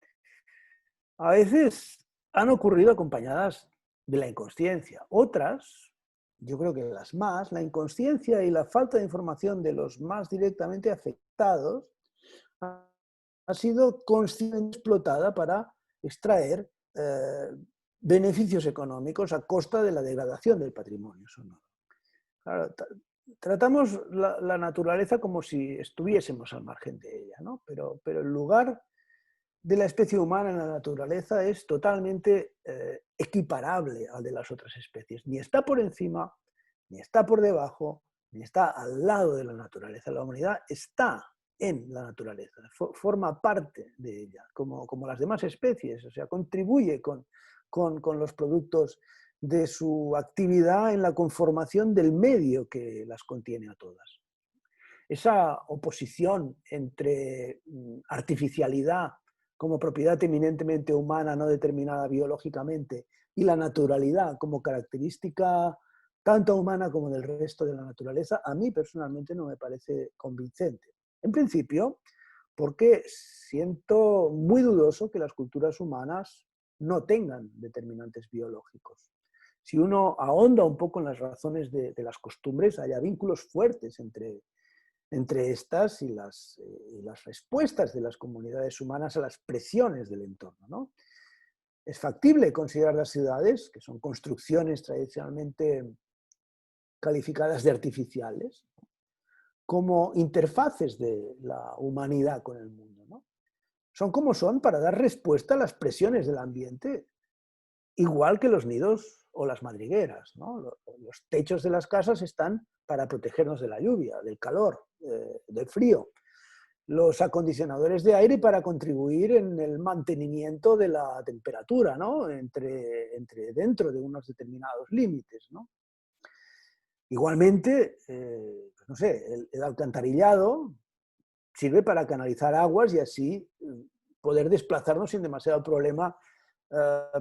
A veces han ocurrido acompañadas de la inconsciencia, otras, yo creo que las más, la inconsciencia y la falta de información de los más directamente afectados ha sido conscientemente explotada para extraer beneficios económicos a costa de la degradación del patrimonio sonoro. Claro, tratamos la naturaleza como si estuviésemos al margen de ella, ¿no? Pero el lugar de la especie humana en la naturaleza es totalmente equiparable al de las otras especies. Ni está por encima, ni está por debajo, ni está al lado de la naturaleza. La humanidad está en la naturaleza, forma parte de ella, como las demás especies, o sea, contribuye con los productos de su actividad en la conformación del medio que las contiene a todas. Esa oposición entre artificialidad como propiedad eminentemente humana, no determinada biológicamente, y la naturalidad como característica tanto humana como del resto de la naturaleza, a mí personalmente no me parece convincente. En principio, porque siento muy dudoso que las culturas humanas no tengan determinantes biológicos. Si uno ahonda un poco en las razones de las costumbres, haya vínculos fuertes entre estas y las respuestas de las comunidades humanas a las presiones del entorno, ¿no? Es factible considerar las ciudades, que son construcciones tradicionalmente calificadas de artificiales, como interfaces de la humanidad con el mundo, ¿no? Son como son para dar respuesta a las presiones del ambiente, igual que los nidos o las madrigueras, ¿no? Los techos de las casas están para protegernos de la lluvia, del calor, del frío. Los acondicionadores de aire para contribuir en el mantenimiento de la temperatura, ¿no? Dentro de unos determinados límites, ¿no? Igualmente, no sé, el alcantarillado sirve para canalizar aguas y así poder desplazarnos sin demasiado problema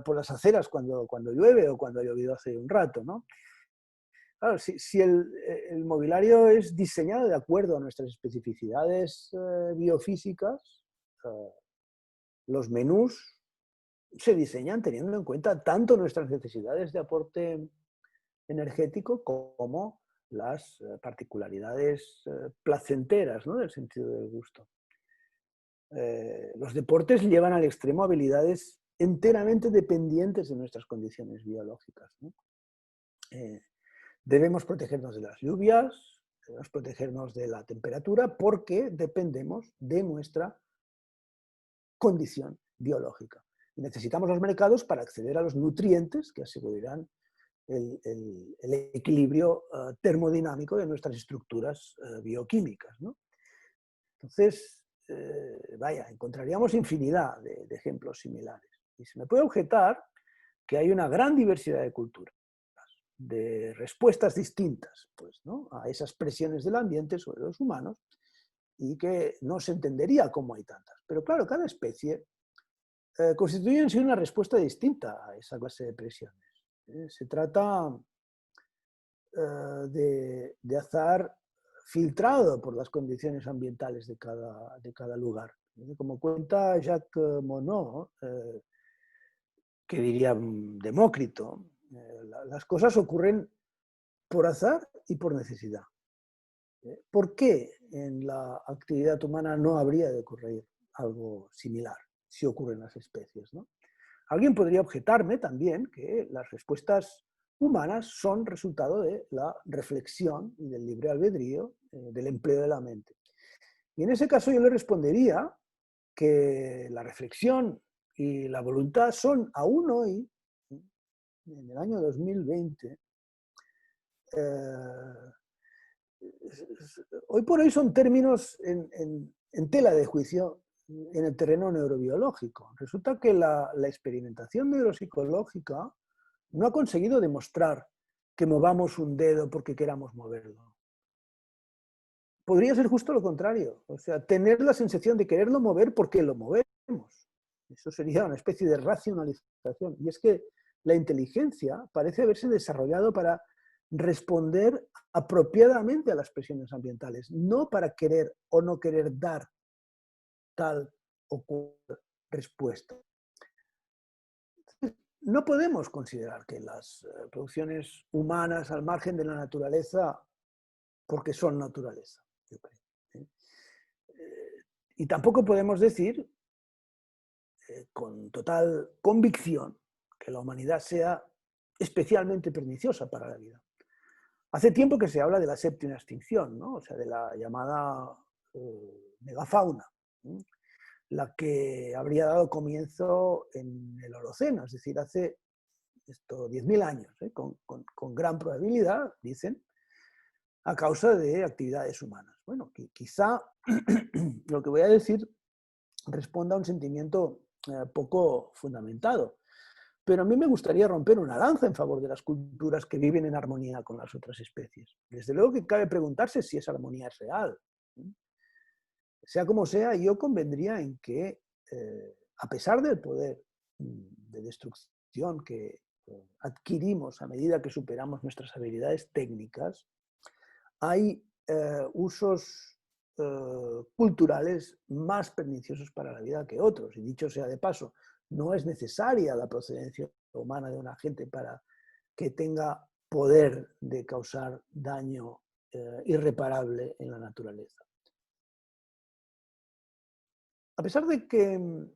por las aceras cuando llueve o cuando ha llovido hace un rato, ¿no? Claro, si el mobiliario es diseñado de acuerdo a nuestras especificidades biofísicas, los menús se diseñan teniendo en cuenta tanto nuestras necesidades de aporte energético como las particularidades placenteras, ¿no?, del sentido del gusto. Los deportes llevan al extremo habilidades enteramente dependientes de nuestras condiciones biológicas, ¿no? Debemos protegernos de las lluvias, debemos protegernos de la temperatura, porque dependemos de nuestra condición biológica. Y necesitamos los mercados para acceder a los nutrientes que asegurarán el equilibrio termodinámico de nuestras estructuras bioquímicas, ¿no? Entonces, vaya, encontraríamos infinidad de ejemplos similares. Y se me puede objetar que hay una gran diversidad de culturas, de respuestas distintas, pues, ¿no?, a esas presiones del ambiente sobre los humanos, y que no se entendería cómo hay tantas. Pero claro, cada especie constituye en sí una respuesta distinta a esa clase de presiones. Se trata de azar filtrado por las condiciones ambientales de cada lugar. Como cuenta Jacques Monod, que diría Demócrito, las cosas ocurren por azar y por necesidad. ¿Por qué en la actividad humana no habría de ocurrir algo similar si ocurren las especies, ¿no? Alguien podría objetarme también que las respuestas humanas son resultado de la reflexión y del libre albedrío, del empleo de la mente. Y en ese caso yo le respondería que la reflexión y la voluntad son aún hoy, en el año 2020, hoy por hoy son términos en tela de juicio en el terreno neurobiológico. Resulta que la experimentación neuropsicológica no ha conseguido demostrar que movamos un dedo porque queramos moverlo. Podría ser justo lo contrario, o sea, tener la sensación de quererlo mover porque lo movemos. Eso sería una especie de racionalización. Y es que la inteligencia parece haberse desarrollado para responder apropiadamente a las presiones ambientales, no para querer o no querer dar tal o cual respuesta. No podemos considerar que las producciones humanas al margen de la naturaleza, porque son naturaleza, yo creo. Y tampoco podemos decir con total convicción que la humanidad sea especialmente perniciosa para la vida. Hace tiempo que se habla de la séptima extinción, ¿no? O sea, de la llamada megafauna, ¿no?, la que habría dado comienzo en el Holoceno, es decir, hace 10.000 años, con gran probabilidad, dicen, a causa de actividades humanas. Bueno, quizá lo que voy a decir responda a un sentimiento poco fundamentado, pero a mí me gustaría romper una lanza en favor de las culturas que viven en armonía con las otras especies. Desde luego que cabe preguntarse si esa armonía es real. Sea como sea, yo convendría en que, a pesar del poder de destrucción que adquirimos a medida que superamos nuestras habilidades técnicas, hay usos culturales más perniciosos para la vida que otros. Y dicho sea de paso, no es necesaria la procedencia humana de un agente para que tenga poder de causar daño irreparable en la naturaleza. A pesar de que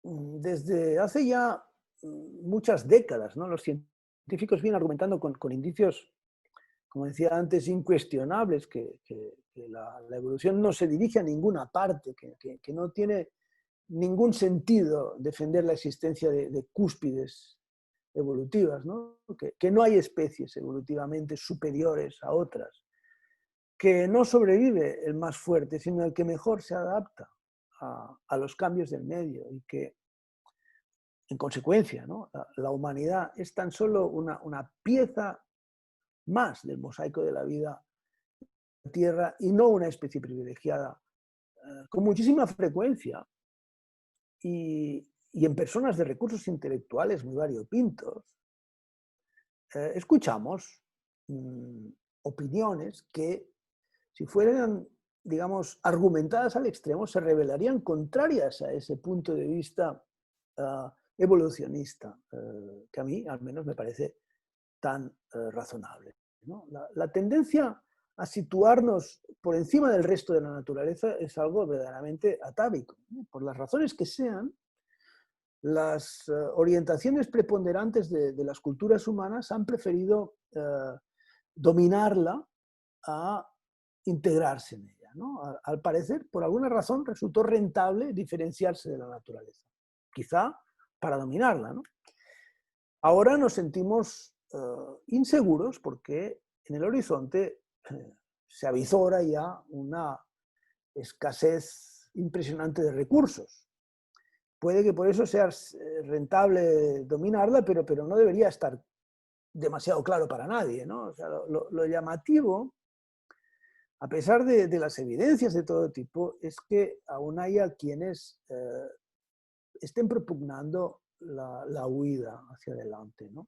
desde hace ya muchas décadas, ¿no?, los científicos vienen argumentando con indicios, como decía antes, incuestionables, que la evolución no se dirige a ninguna parte, que no tiene ningún sentido defender la existencia de cúspides evolutivas, ¿no?, que no hay especies evolutivamente superiores a otras, que no sobrevive el más fuerte, sino el que mejor se adapta a los cambios del medio, y que, en consecuencia, ¿no?, la humanidad es tan solo una pieza más del mosaico de la vida en la Tierra y no una especie privilegiada. Con muchísima frecuencia y en personas de recursos intelectuales muy variopintos, escuchamos opiniones que, si fueran, digamos, argumentadas al extremo, se revelarían contrarias a ese punto de vista evolucionista, que a mí al menos me parece tan razonable, ¿no? La tendencia a situarnos por encima del resto de la naturaleza es algo verdaderamente atávico, ¿no? Por las razones que sean, las orientaciones preponderantes de las culturas humanas han preferido dominarla a integrarse en ella, ¿no? Al parecer, por alguna razón, resultó rentable diferenciarse de la naturaleza, quizá para dominarla, ¿no? Ahora nos sentimos inseguros porque en el horizonte se avizora ya una escasez impresionante de recursos. Puede que por eso sea rentable dominarla, pero no debería estar demasiado claro para nadie, ¿no? O sea, lo llamativo, a pesar de las evidencias de todo tipo, es que aún haya quienes estén propugnando la huida hacia adelante, ¿no?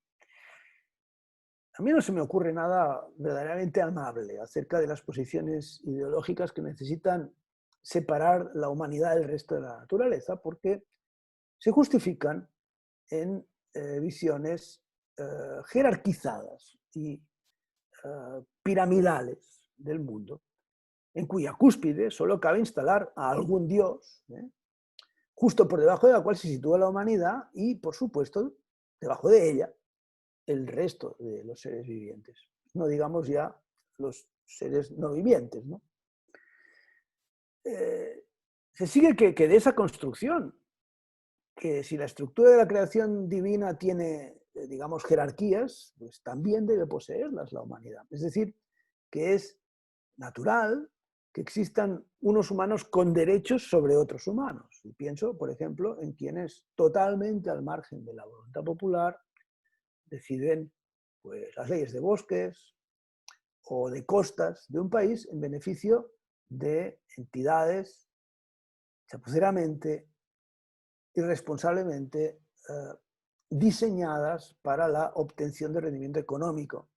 A mí no se me ocurre nada verdaderamente amable acerca de las posiciones ideológicas que necesitan separar la humanidad del resto de la naturaleza, porque se justifican en visiones jerarquizadas y piramidales del mundo, en cuya cúspide solo cabe instalar a algún dios, justo por debajo de la cual se sitúa la humanidad y, por supuesto, debajo de ella, el resto de los seres vivientes. No digamos ya los seres no vivientes, ¿no? Se sigue que de esa construcción, que si la estructura de la creación divina tiene, digamos, jerarquías, pues también debe poseerlas la humanidad. Es decir, que es natural que existan unos humanos con derechos sobre otros humanos. Y pienso, por ejemplo, en quienes totalmente al margen de la voluntad popular deciden pues, las leyes de bosques o de costas de un país en beneficio de entidades chapuceramente, irresponsablemente diseñadas para la obtención de rendimiento económico,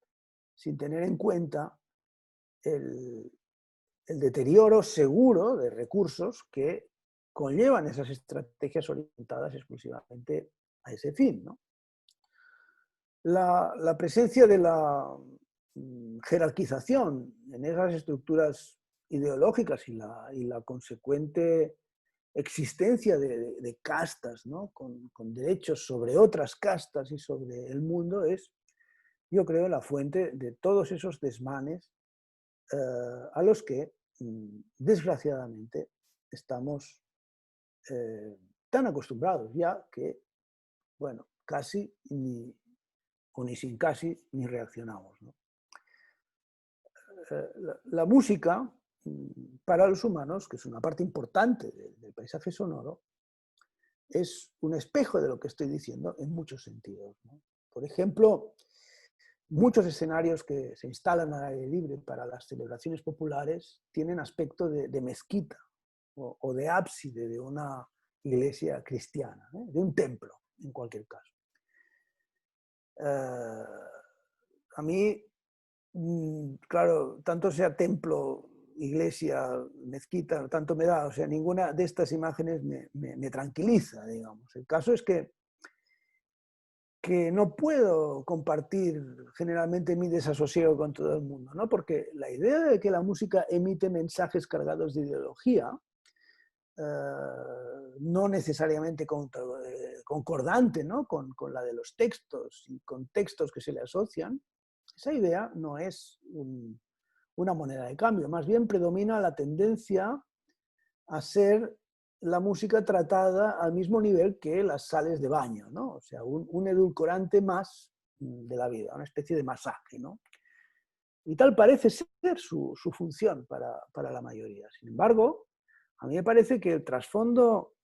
sin tener en cuenta el deterioro seguro de recursos que conllevan esas estrategias orientadas exclusivamente a ese fin, ¿no? La presencia de la jerarquización en esas estructuras ideológicas y la consecuente existencia de castas, ¿no? con derechos sobre otras castas y sobre el mundo es, yo creo, la fuente de todos esos desmanes a los que, desgraciadamente, estamos tan acostumbrados ya que, bueno, casi ni sin casi ni reaccionamos, ¿no? La música, para los humanos, que es una parte importante del paisaje sonoro, es un espejo de lo que estoy diciendo en muchos sentidos, ¿no? Por ejemplo, muchos escenarios que se instalan al aire libre para las celebraciones populares tienen aspecto de mezquita o de ábside de una iglesia cristiana, de un templo, en cualquier caso. A mí, claro, tanto sea templo, iglesia, mezquita, tanto me da, o sea, ninguna de estas imágenes me tranquiliza, digamos. El caso es que no puedo compartir generalmente mi desasosiego con todo el mundo, ¿no? Porque la idea de que la música emite mensajes cargados de ideología, no necesariamente concordante, ¿no? con la de los textos y con textos que se le asocian, esa idea no es una moneda de cambio, más bien predomina la tendencia a ser la música tratada al mismo nivel que las sales de baño, ¿no? O sea, un edulcorante más de la vida, una especie de masaje, ¿no? Y tal parece ser su función para la mayoría. Sin embargo, a mí me parece que el trasfondo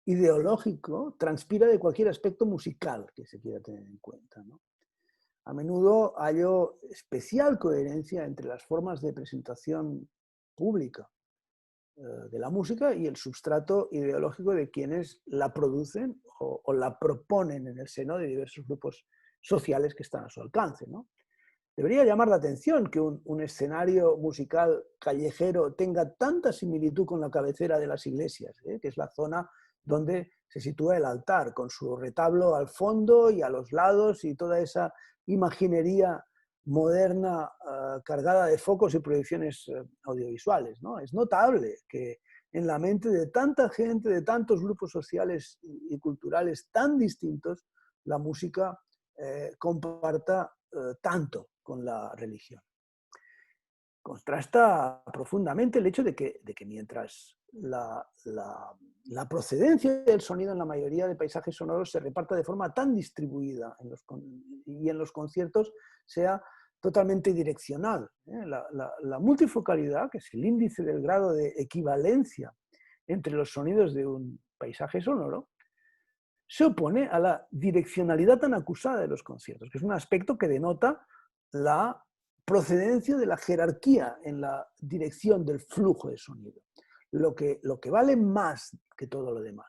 ideológico transpira de cualquier aspecto musical que se quiera tener en cuenta, ¿no? A menudo hallo especial coherencia entre las formas de presentación pública de la música y el substrato ideológico de quienes la producen o la proponen en el seno de diversos grupos sociales que están a su alcance, ¿no? Debería llamar la atención que un escenario musical callejero tenga tanta similitud con la cabecera de las iglesias, que es la zona donde se sitúa el altar, con su retablo al fondo y a los lados y toda esa imaginería moderna cargada de focos y proyecciones audiovisuales, ¿no? Es notable que en la mente de tanta gente, de tantos grupos sociales y culturales tan distintos, la música comparta tanto con la religión. Contrasta profundamente el hecho de que mientras la procedencia del sonido en la mayoría de paisajes sonoros se reparta de forma tan distribuida y en los conciertos sea totalmente direccional. La multifocalidad, que es el índice del grado de equivalencia entre los sonidos de un paisaje sonoro, se opone a la direccionalidad tan acusada de los conciertos, que es un aspecto que denota la procedencia de la jerarquía en la dirección del flujo de sonido, lo que vale más que todo lo demás.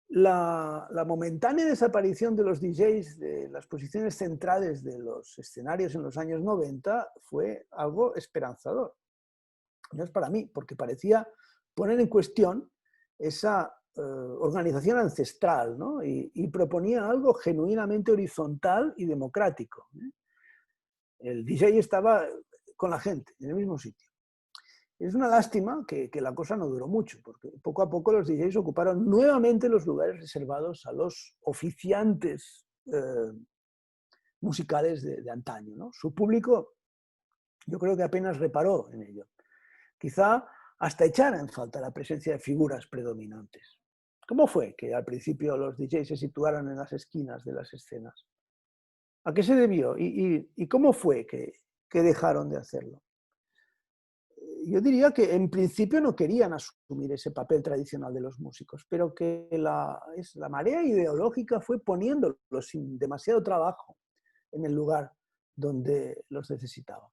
La momentánea desaparición de los DJs de las posiciones centrales de los escenarios en los años 90 fue algo esperanzador. No es para mí, porque parecía poner en cuestión esa organización ancestral, ¿no? y proponía algo genuinamente horizontal y democrático. El DJ estaba con la gente, en el mismo sitio. Es una lástima que la cosa no duró mucho, porque poco a poco los DJs ocuparon nuevamente los lugares reservados a los oficiantes musicales de antaño, ¿no? Su público, yo creo que apenas reparó en ello. Quizá hasta echara en falta la presencia de figuras predominantes. ¿Cómo fue que al principio los DJs se situaron en las esquinas de las escenas? ¿A qué se debió? ¿Y cómo fue que dejaron de hacerlo? Yo diría que en principio no querían asumir ese papel tradicional de los músicos, pero que la marea ideológica fue poniéndolos sin demasiado trabajo en el lugar donde los necesitaban.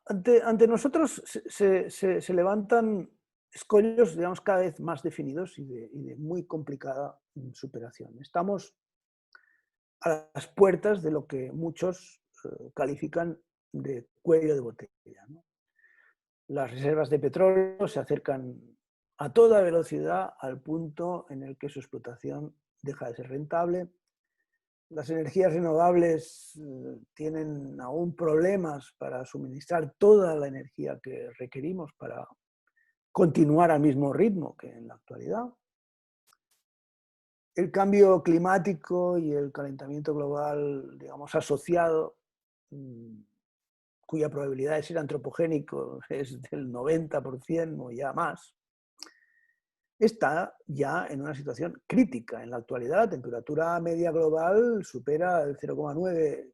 Ante nosotros se levantan escollos, digamos, cada vez más definidos y de muy complicada superación. Estamos a las puertas de lo que muchos califican de cuello de botella, ¿no? Las reservas de petróleo se acercan a toda velocidad al punto en el que su explotación deja de ser rentable. Las energías renovables tienen aún problemas para suministrar toda la energía que requerimos para continuar al mismo ritmo que en la actualidad. El cambio climático y el calentamiento global, digamos, asociado, cuya probabilidad de ser antropogénico es del 90% o ya más, está ya en una situación crítica. En la actualidad, la temperatura media global supera el 0,9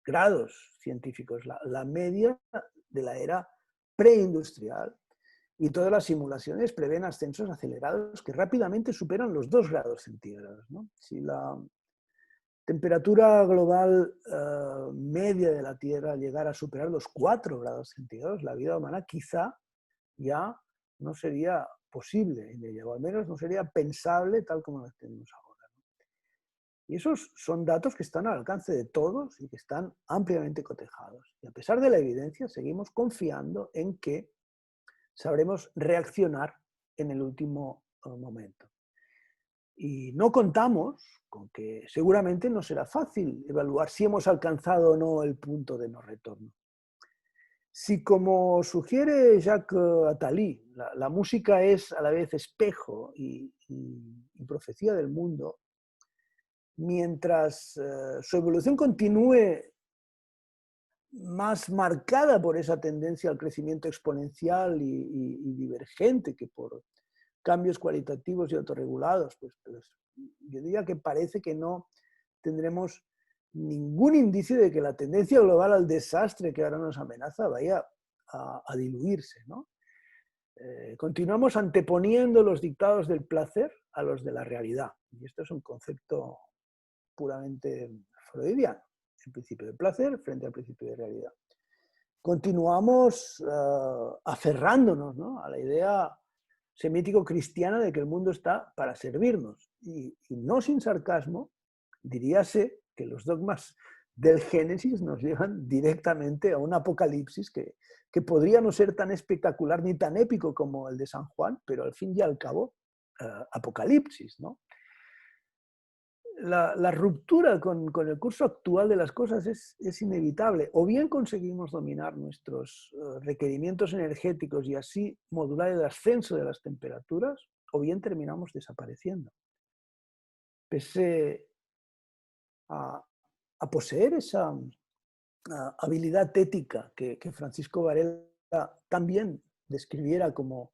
grados científicos, la media de la era preindustrial. Y todas las simulaciones prevén ascensos acelerados que rápidamente superan los 2 grados centígrados, ¿no? Si la temperatura global media de la Tierra llegara a superar los 4 grados centígrados, la vida humana quizá ya no sería posible en ella, o al menos no sería pensable tal como la tenemos ahora, ¿no? Y esos son datos que están al alcance de todos y que están ampliamente cotejados. Y a pesar de la evidencia, seguimos confiando en que sabremos reaccionar en el último momento. Y no contamos con que seguramente no será fácil evaluar si hemos alcanzado o no el punto de no retorno. Si, como sugiere Jacques Attali, la música es a la vez espejo y profecía del mundo, mientras su evolución continúe más marcada por esa tendencia al crecimiento exponencial y divergente que por cambios cualitativos y autorregulados, pues yo diría que parece que no tendremos ningún indicio de que la tendencia global al desastre que ahora nos amenaza vaya a diluirse, ¿no? Continuamos anteponiendo los dictados del placer a los de la realidad. Y esto es un concepto puramente freudiano. El principio del placer frente al principio de realidad. Continuamos aferrándonos, ¿no?, a la idea semítico-cristiana de que el mundo está para servirnos. Y no sin sarcasmo, diríase que los dogmas del Génesis nos llevan directamente a un apocalipsis que podría no ser tan espectacular ni tan épico como el de San Juan, pero al fin y al cabo, apocalipsis, ¿no? La ruptura con el curso actual de las cosas es inevitable. O bien conseguimos dominar nuestros requerimientos energéticos y así modular el ascenso de las temperaturas, o bien terminamos desapareciendo. Pese a poseer esa habilidad ética que Francisco Varela también describiera como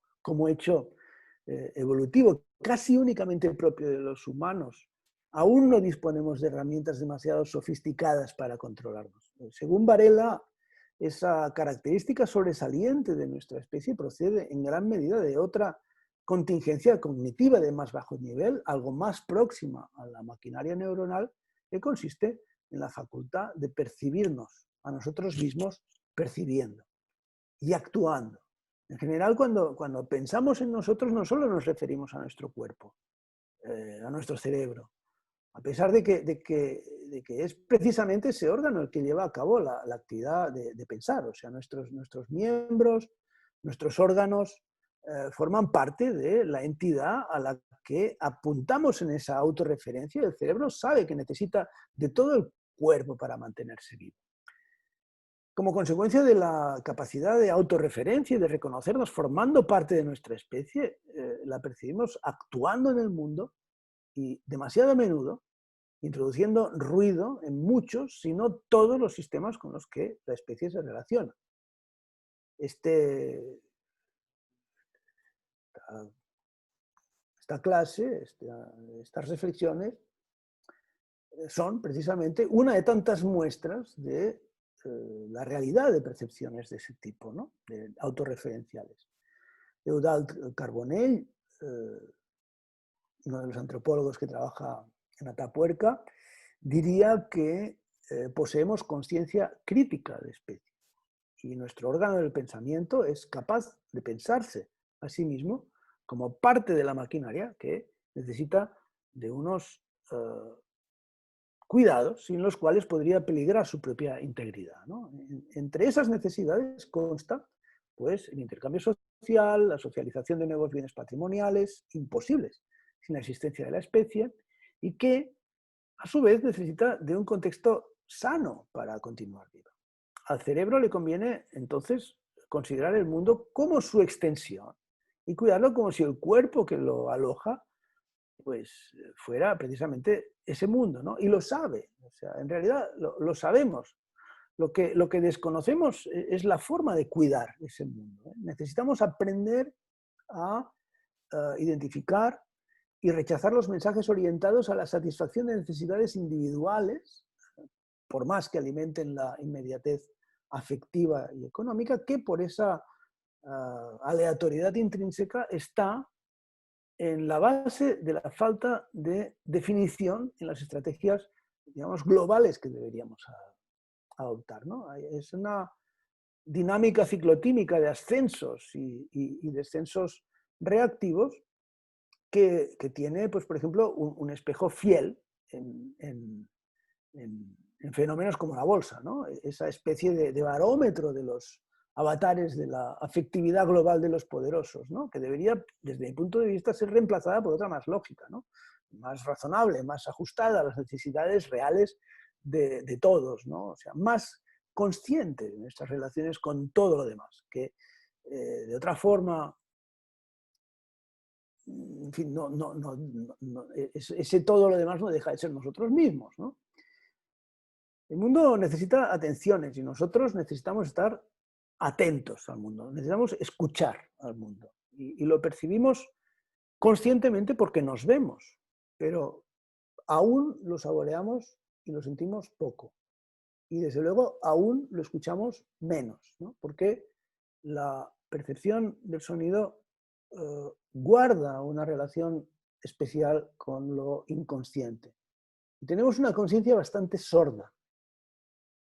hecho evolutivo, casi únicamente propio de los humanos, aún no disponemos de herramientas demasiado sofisticadas para controlarnos. Según Varela, esa característica sobresaliente de nuestra especie procede en gran medida de otra contingencia cognitiva de más bajo nivel, algo más próxima a la maquinaria neuronal, que consiste en la facultad de percibirnos a nosotros mismos percibiendo y actuando. En general, cuando pensamos en nosotros, no solo nos referimos a nuestro cuerpo, a nuestro cerebro, a pesar de que es precisamente ese órgano el que lleva a cabo la actividad de pensar. O sea, nuestros miembros, nuestros órganos, forman parte de la entidad a la que apuntamos en esa autorreferencia. El cerebro sabe que necesita de todo el cuerpo para mantenerse vivo. Como consecuencia de la capacidad de autorreferencia y de reconocernos formando parte de nuestra especie, la percibimos actuando en el mundo y demasiado a menudo introduciendo ruido en muchos, si no todos los sistemas con los que la especie se relaciona. Esta clase, estas reflexiones, son precisamente una de tantas muestras de la realidad de percepciones de ese tipo, ¿no? De autorreferenciales. Eudald Carbonell, uno de los antropólogos que trabaja en Atapuerca, diría que poseemos conciencia crítica de especie y nuestro órgano del pensamiento es capaz de pensarse a sí mismo como parte de la maquinaria que necesita de unos cuidados sin los cuales podría peligrar su propia integridad, ¿no? Entre esas necesidades consta pues, el intercambio social, la socialización de nuevos bienes patrimoniales, imposibles sin la existencia de la especie, y que a su vez necesita de un contexto sano para continuar viva. Al cerebro le conviene entonces considerar el mundo como su extensión y cuidarlo como si el cuerpo que lo aloja pues fuera precisamente ese mundo, ¿no? Y lo sabe, o sea, en realidad lo sabemos. Lo que desconocemos es la forma de cuidar ese mundo, ¿eh? Necesitamos aprender a identificar y rechazar los mensajes orientados a la satisfacción de necesidades individuales, por más que alimenten la inmediatez afectiva y económica, que por esa aleatoriedad intrínseca está en la base de la falta de definición en las estrategias, digamos, globales que deberíamos adoptar, ¿no? Es una dinámica ciclotímica de ascensos y descensos reactivos que tiene, pues, por ejemplo, un espejo fiel en fenómenos como la bolsa, ¿no? Esa especie de barómetro de los avatares de la afectividad global de los poderosos, ¿no? Que debería, desde mi punto de vista, ser reemplazada por otra más lógica, ¿no? Más razonable, más ajustada a las necesidades reales de todos, ¿no? O sea, más consciente de nuestras relaciones con todo lo demás, que de otra forma, en fin, ese todo lo demás no deja de ser nosotros mismos, ¿no? El mundo necesita atenciones y nosotros necesitamos estar atentos al mundo, necesitamos escuchar al mundo. Y lo percibimos conscientemente porque nos vemos, pero aún lo saboreamos y lo sentimos poco. Y desde luego aún lo escuchamos menos, ¿no? Porque la percepción del sonido guarda una relación especial con lo inconsciente. Y tenemos una conciencia bastante sorda.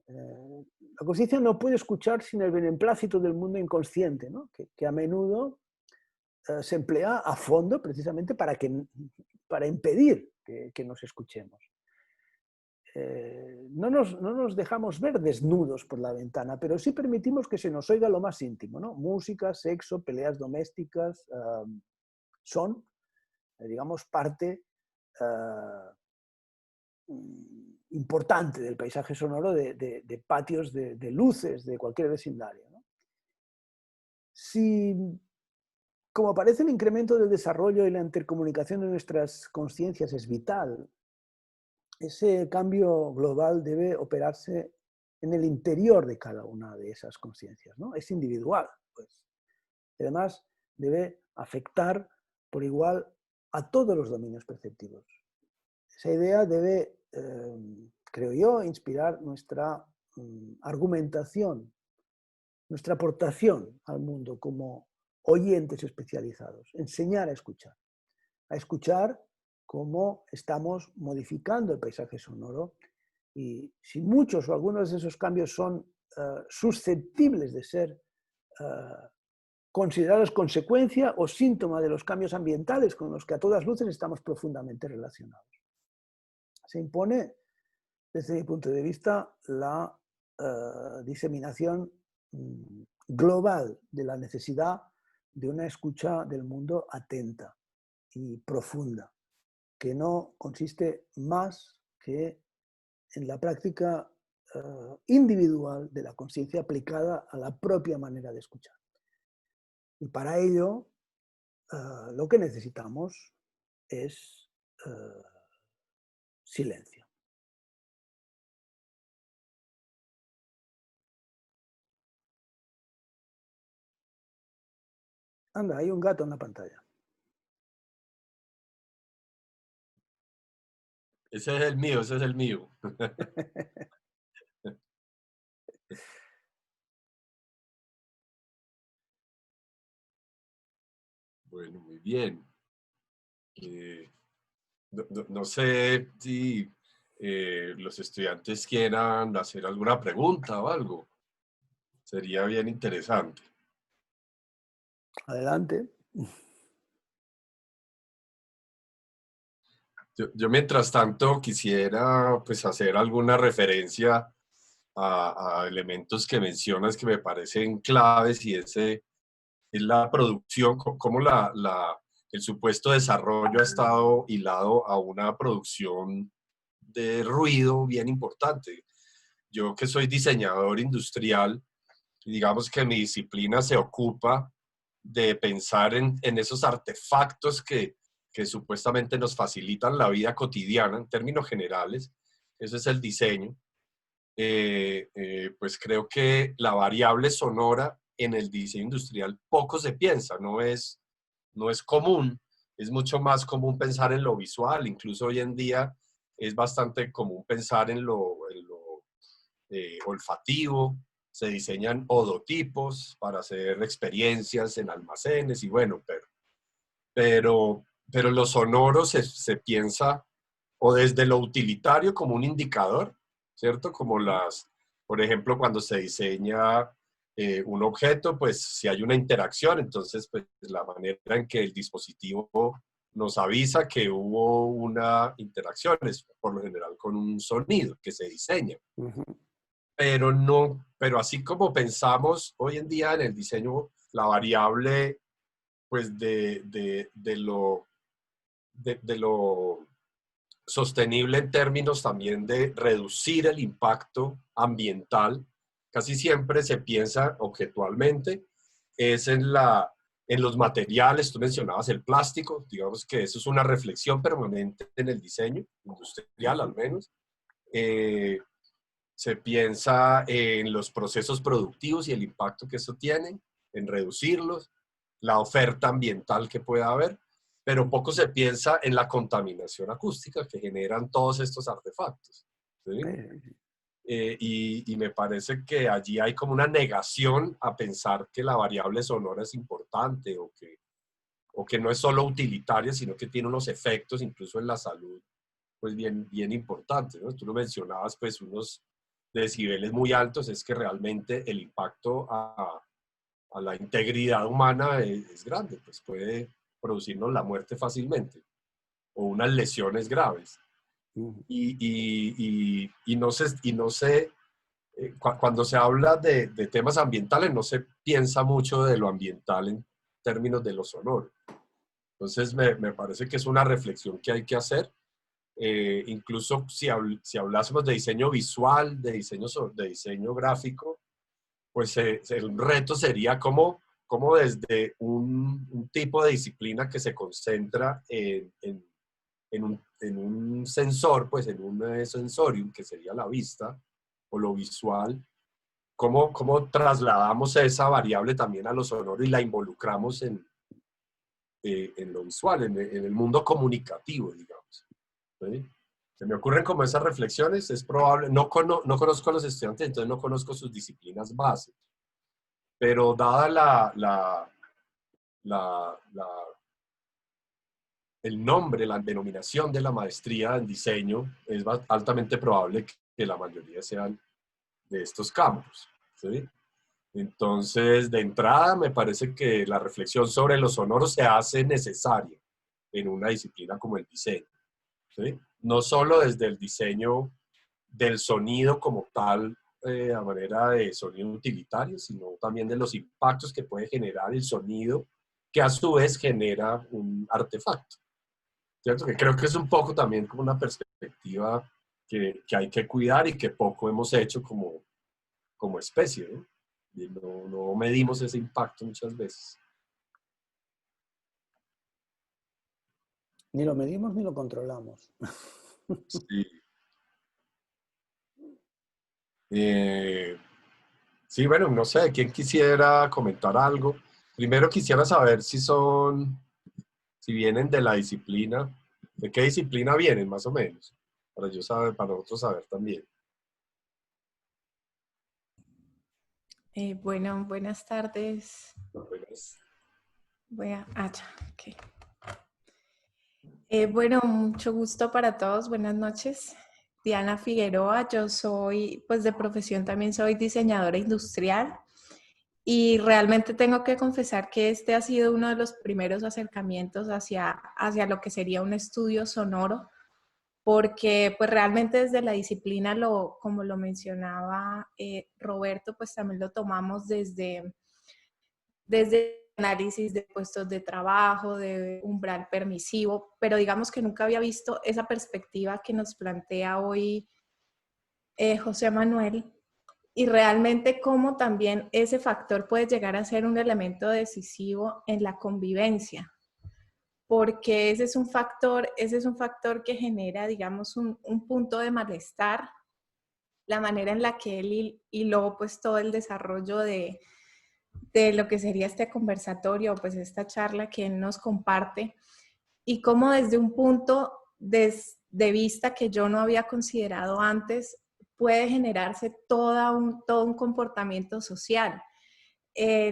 La conciencia no puede escuchar sin el beneplácito del mundo inconsciente, ¿no? que a menudo se emplea a fondo precisamente para impedir que nos escuchemos. no nos dejamos ver desnudos por la ventana, pero sí permitimos que se nos oiga lo más íntimo, ¿no? Música, sexo, peleas domésticas, son, digamos, parte importante del paisaje sonoro de patios de luces de cualquier vecindario, ¿no? Si, como parece, el incremento del desarrollo y la intercomunicación de nuestras conciencias es vital, ese cambio global debe operarse en el interior de cada una de esas conciencias, ¿no? Es individual, pues. Además, debe afectar por igual a todos los dominios perceptivos. Esa idea debe, creo yo, inspirar nuestra argumentación, nuestra aportación al mundo como oyentes especializados, enseñar a escuchar cómo estamos modificando el paisaje sonoro y si muchos o algunos de esos cambios son susceptibles de ser considerados consecuencia o síntoma de los cambios ambientales con los que a todas luces estamos profundamente relacionados. Se impone, desde mi punto de vista, la diseminación global de la necesidad de una escucha del mundo atenta y profunda, que no consiste más que en la práctica individual de la conciencia aplicada a la propia manera de escuchar. Y para ello, lo que necesitamos es silencio. Anda, hay un gato en la pantalla. Ese es el mío, ese es el mío. Bueno, muy bien. No sé si los estudiantes quieran hacer alguna pregunta o algo. Sería bien interesante. Adelante. Yo mientras tanto quisiera pues hacer alguna referencia a elementos que mencionas que me parecen claves y ese es la producción, cómo el supuesto desarrollo ha estado hilado a una producción de ruido bien importante. Yo que soy diseñador industrial, digamos que mi disciplina se ocupa de pensar en esos artefactos que supuestamente nos facilitan la vida cotidiana en términos generales. Eso es el diseño. Pues creo que la variable sonora en el diseño industrial poco se piensa, no es común, es mucho más común pensar en lo visual, incluso hoy en día es bastante común pensar en lo olfativo, se diseñan odotipos para hacer experiencias en almacenes y bueno, pero lo sonoro se piensa o desde lo utilitario como un indicador, ¿cierto? Como por ejemplo, cuando se diseña un objeto, pues si hay una interacción, entonces pues la manera en que el dispositivo nos avisa que hubo una interacción es por lo general con un sonido que se diseña. Pero así como pensamos hoy en día en el diseño, la variable pues de lo sostenible en términos también de reducir el impacto ambiental, casi siempre se piensa objetualmente, es en los materiales, tú mencionabas el plástico, digamos que eso es una reflexión permanente en el diseño industrial al menos. Se piensa en los procesos productivos y el impacto que eso tiene, en reducirlos, la oferta ambiental que pueda haber, pero poco se piensa en la contaminación acústica que generan todos estos artefactos. ¿Sí? Y me parece que allí hay como una negación a pensar que la variable sonora es importante o que no es solo utilitaria, sino que tiene unos efectos incluso en la salud, pues bien importantes, ¿no? Tú lo mencionabas, pues unos decibeles muy altos, es que realmente el impacto a la integridad humana es grande, pues puede producirnos la muerte fácilmente o unas lesiones graves. y no sé, cuando se habla de temas ambientales, no se piensa mucho de lo ambiental en términos de lo sonoro. Entonces, me parece que es una reflexión que hay que hacer. Incluso si hablásemos de diseño visual, de diseño gráfico, pues el reto sería cómo desde un tipo de disciplina que se concentra en un sensor, pues en un sensorium, que sería la vista o lo visual, cómo trasladamos esa variable también a lo sonoro y la involucramos en lo visual, en el mundo comunicativo, digamos. ¿Sí? Se me ocurren como esas reflexiones, es probable, no conozco a los estudiantes, entonces no conozco sus disciplinas base, pero dada el nombre, la denominación de la maestría en diseño, es altamente probable que la mayoría sean de estos campos. ¿Sí? Entonces, de entrada, me parece que la reflexión sobre los sonoros se hace necesaria en una disciplina como el diseño. ¿Sí? No solo desde el diseño del sonido como tal, a manera de sonido utilitario, sino también de los impactos que puede generar el sonido, que a su vez genera un artefacto. ¿Cierto? Que creo que es un poco también como una perspectiva que hay que cuidar y que poco hemos hecho como especie, ¿no? Y no medimos ese impacto muchas veces. Ni lo medimos ni lo controlamos. Sí. Sí, bueno, no sé, ¿quién quisiera comentar algo? Primero quisiera saber si vienen de la disciplina, ¿de qué disciplina vienen más o menos? Para yo saber, para nosotros saber también. Bueno, buenas tardes. Buenas. Ya, ok. Bueno, mucho gusto para todos. Buenas noches. Diana Figueroa, yo soy, pues de profesión también soy diseñadora industrial y realmente tengo que confesar que este ha sido uno de los primeros acercamientos hacia lo que sería un estudio sonoro, porque pues realmente desde la disciplina, como lo mencionaba Roberto, pues también lo tomamos desde análisis de puestos de trabajo, de umbral permisivo, pero digamos que nunca había visto esa perspectiva que nos plantea hoy José Manuel, y realmente cómo también ese factor puede llegar a ser un elemento decisivo en la convivencia, porque ese es un factor que genera, digamos, un punto de malestar, la manera en la que él hiló pues todo el desarrollo de lo que sería este conversatorio, pues esta charla que él nos comparte, y cómo desde un punto de vista que yo no había considerado antes, puede generarse todo un comportamiento social.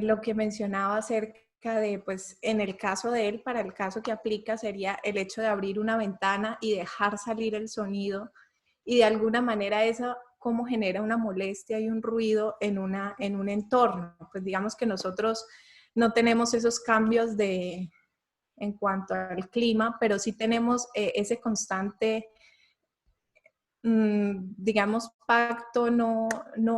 Lo que mencionaba acerca de, pues en el caso de él, para el caso que aplica, sería el hecho de abrir una ventana y dejar salir el sonido, y de alguna manera eso cómo genera una molestia y un ruido en un entorno. Pues digamos que nosotros no tenemos esos cambios en cuanto al clima, pero sí tenemos ese constante, digamos, pacto no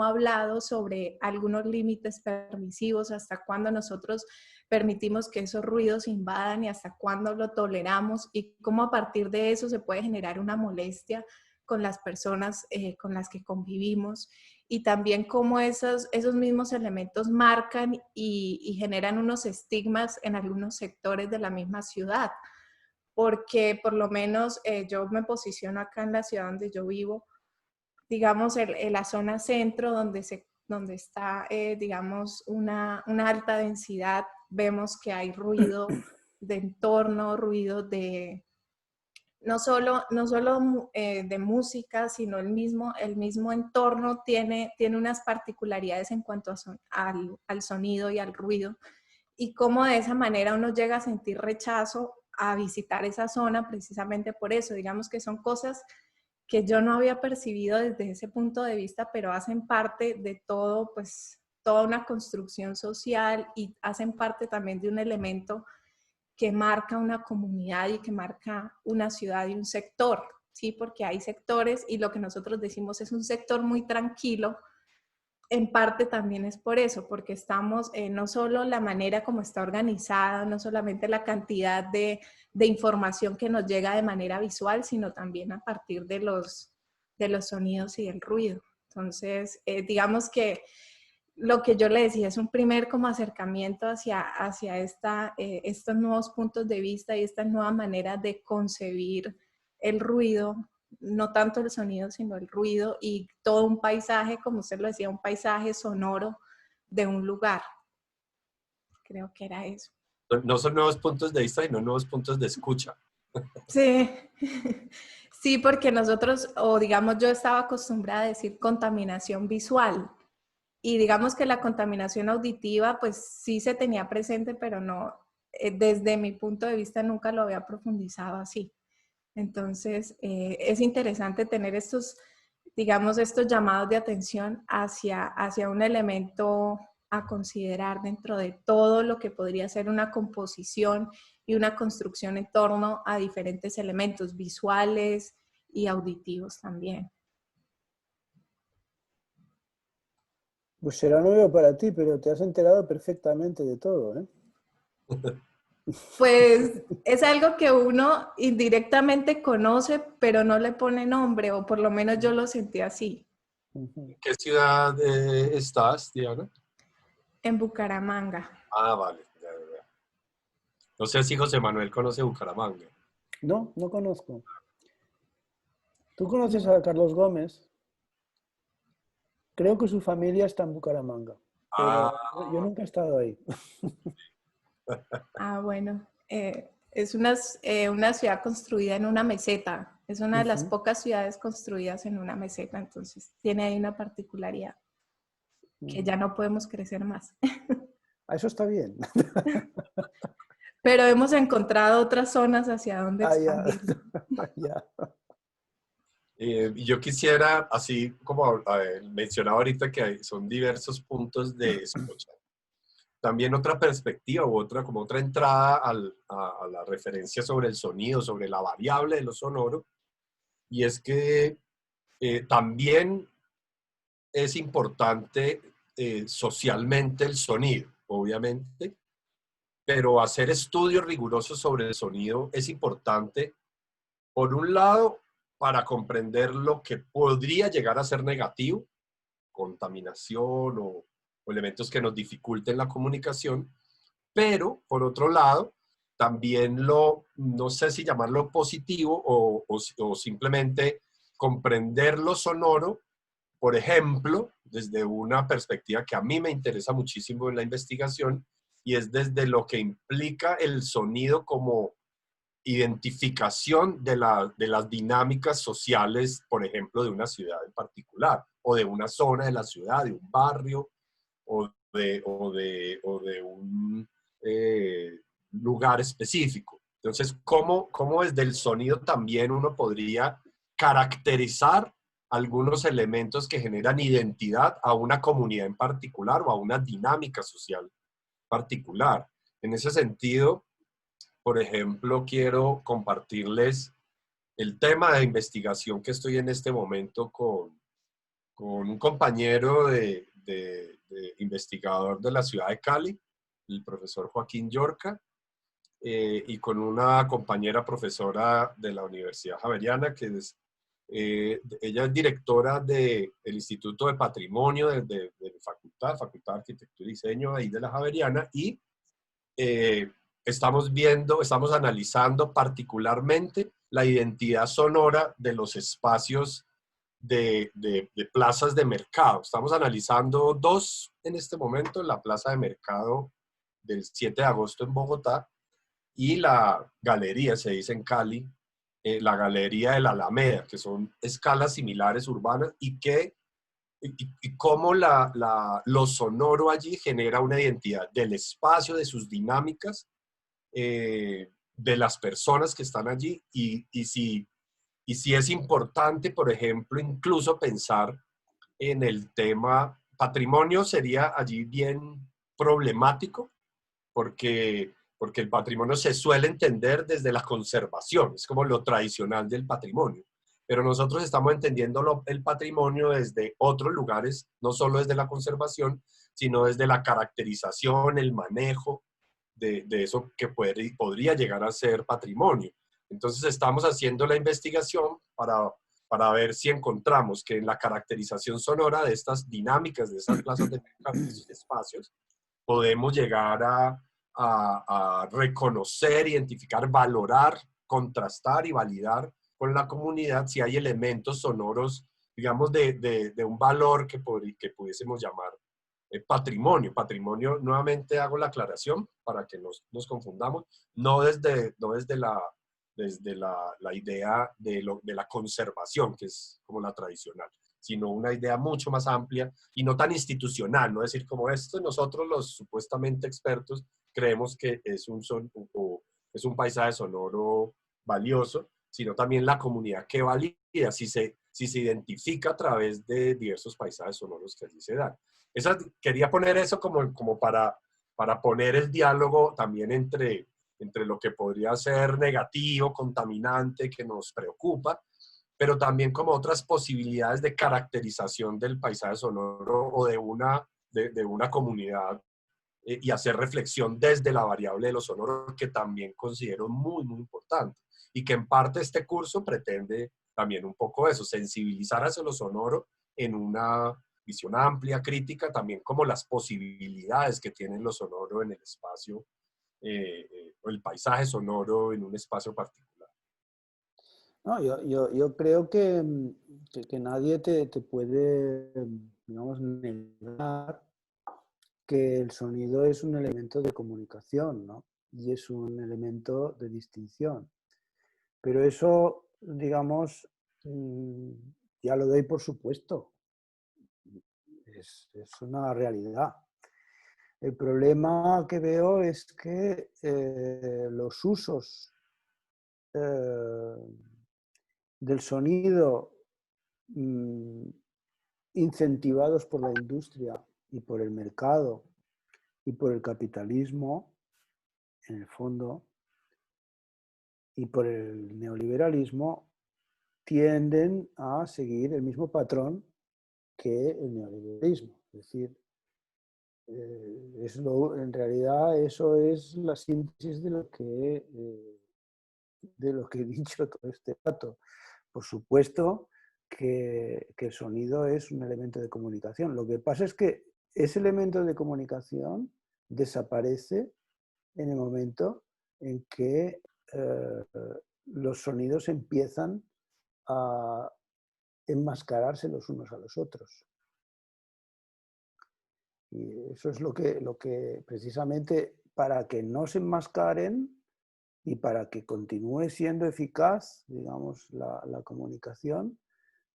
hablado sobre algunos límites permisivos, hasta cuándo nosotros permitimos que esos ruidos invadan y hasta cuándo lo toleramos, y cómo a partir de eso se puede generar una molestia con las personas con las que convivimos, y también cómo esos mismos elementos marcan y generan unos estigmas en algunos sectores de la misma ciudad. Porque por lo menos yo me posiciono acá en la ciudad donde yo vivo, digamos, en la zona centro, donde está, digamos, una alta densidad. Vemos que hay ruido de entorno, ruido de, no solo de música, sino el mismo entorno tiene unas particularidades en cuanto al sonido y al ruido, y cómo de esa manera uno llega a sentir rechazo a visitar esa zona precisamente por eso. Digamos que son cosas que yo no había percibido desde ese punto de vista, pero hacen parte de todo, pues toda una construcción social, y hacen parte también de un elemento que marca una comunidad y que marca una ciudad y un sector. ¿sí? Porque hay sectores y lo que nosotros decimos es un sector muy tranquilo. En parte también es por eso, porque estamos, no solo la manera como está organizada, no solamente la cantidad de información que nos llega de manera visual, sino también a partir de los sonidos y del ruido. Entonces, digamos que lo que yo le decía es un primer como acercamiento hacia estos nuevos puntos de vista y esta nueva manera de concebir el ruido, no tanto el sonido, sino el ruido y todo un paisaje, como usted lo decía, un paisaje sonoro de un lugar. Creo que era eso. No son nuevos puntos de vista, sino nuevos puntos de escucha. Sí, sí, porque nosotros, o digamos, yo estaba acostumbrada a decir contaminación visual. Y digamos que la contaminación auditiva, pues sí se tenía presente, pero no, desde mi punto de vista nunca lo había profundizado así. Entonces, es interesante tener estos, digamos, estos llamados de atención hacia un elemento a considerar dentro de todo lo que podría ser una composición y una construcción en torno a diferentes elementos visuales y auditivos también. Pues será nuevo para ti, pero te has enterado perfectamente de todo, ¿eh? Pues es algo que uno indirectamente conoce, pero no le pone nombre, o por lo menos yo lo sentí así. ¿En qué ciudad estás, Diana? En Bucaramanga. Ah, vale. Ya. No sé si José Manuel conoce Bucaramanga. No, no conozco. ¿Tú conoces a Carlos Gómez? Creo que su familia está en Bucaramanga, pero Ah, yo nunca he estado ahí. Ah, bueno. Es una ciudad construida en una meseta. Es una de las pocas ciudades construidas en una meseta, entonces tiene ahí una particularidad que ya no podemos crecer más. Eso está bien. Pero hemos encontrado otras zonas hacia donde Ah, ya. expandir. Ya. y yo quisiera, así como mencionaba ahorita que son diversos puntos de escucha, también otra perspectiva u otra, como otra entrada a la referencia sobre el sonido, sobre la variable de lo sonoro, y es que también es importante socialmente el sonido, obviamente, pero hacer estudios rigurosos sobre el sonido es importante, por un lado, para comprender lo que podría llegar a ser negativo, contaminación o elementos que nos dificulten la comunicación, pero por otro lado, también no sé si llamarlo positivo o simplemente comprender lo sonoro, por ejemplo, desde una perspectiva que a mí me interesa muchísimo en la investigación, y es desde lo que implica el sonido como identificación de las dinámicas sociales, por ejemplo, de una ciudad en particular, o de una zona de la ciudad, de un barrio, o de un lugar específico. Entonces, ¿cómo desde el sonido también uno podría caracterizar algunos elementos que generan identidad a una comunidad en particular o a una dinámica social particular? En ese sentido, por ejemplo, quiero compartirles el tema de investigación que estoy en este momento con un compañero de investigador de la ciudad de Cali, el profesor Joaquín Yorca, y con una compañera profesora de la Universidad Javeriana, que ella es directora del Instituto de Patrimonio de Facultad de Arquitectura y Diseño ahí de la Javeriana, y estamos analizando particularmente la identidad sonora de los espacios de plazas de mercado. Estamos analizando dos en este momento, la plaza de mercado del 7 de agosto en Bogotá y la galería, se dice en Cali, la galería de la Alameda, que son escalas similares urbanas y cómo lo sonoro allí genera una identidad del espacio, de sus dinámicas, de las personas que están allí y si es importante, por ejemplo, incluso pensar en el tema patrimonio sería allí bien problemático porque el patrimonio se suele entender desde la conservación, es como lo tradicional del patrimonio. pero nosotros estamos entendiendo el patrimonio desde otros lugares, no solo desde la conservación, sino desde la caracterización, el manejo de eso que podría llegar a ser patrimonio. Entonces estamos haciendo la investigación para ver si encontramos que en la caracterización sonora de estas dinámicas, de esas plazas de mercado, de esos espacios, podemos llegar a reconocer, identificar, valorar, contrastar y validar con la comunidad si hay elementos sonoros, digamos, de un valor que pudiésemos llamar patrimonio. Patrimonio, nuevamente hago la aclaración para que nos confundamos, no desde la idea de la conservación, que es como la tradicional, sino una idea mucho más amplia y no tan institucional, no decir como esto, nosotros los supuestamente expertos creemos que es un paisaje sonoro valioso, sino también la comunidad que valida, si se identifica a través de diversos paisajes sonoros que allí se dan. Quería poner eso como para poner el diálogo también entre lo que podría ser negativo, contaminante, que nos preocupa, pero también como otras posibilidades de caracterización del paisaje sonoro o de una comunidad y hacer reflexión desde la variable de lo sonoro, que también considero muy, muy importante. Y que en parte este curso pretende también un poco eso, sensibilizar hacia lo sonoro en una visión amplia, crítica, también como las posibilidades que tiene lo sonoro en el espacio, o el paisaje sonoro en un espacio particular. No, yo creo que nadie te puede, digamos, negar que el sonido es un elemento de comunicación, ¿no? Y es un elemento de distinción. Pero eso, digamos, ya lo doy por supuesto. Es una realidad. El problema que veo es que los usos del sonido incentivados por la industria y por el mercado y por el capitalismo, en el fondo, y por el neoliberalismo, tienden a seguir el mismo patrón que el neoliberalismo. Es decir, en realidad eso es la síntesis de lo que he dicho todo este rato. Por supuesto que el sonido es un elemento de comunicación. Lo que pasa es que ese elemento de comunicación desaparece en el momento en que los sonidos empiezan a enmascararse los unos a los otros. Y eso es lo que precisamente, para que no se enmascaren y para que continúe siendo eficaz, digamos, la comunicación,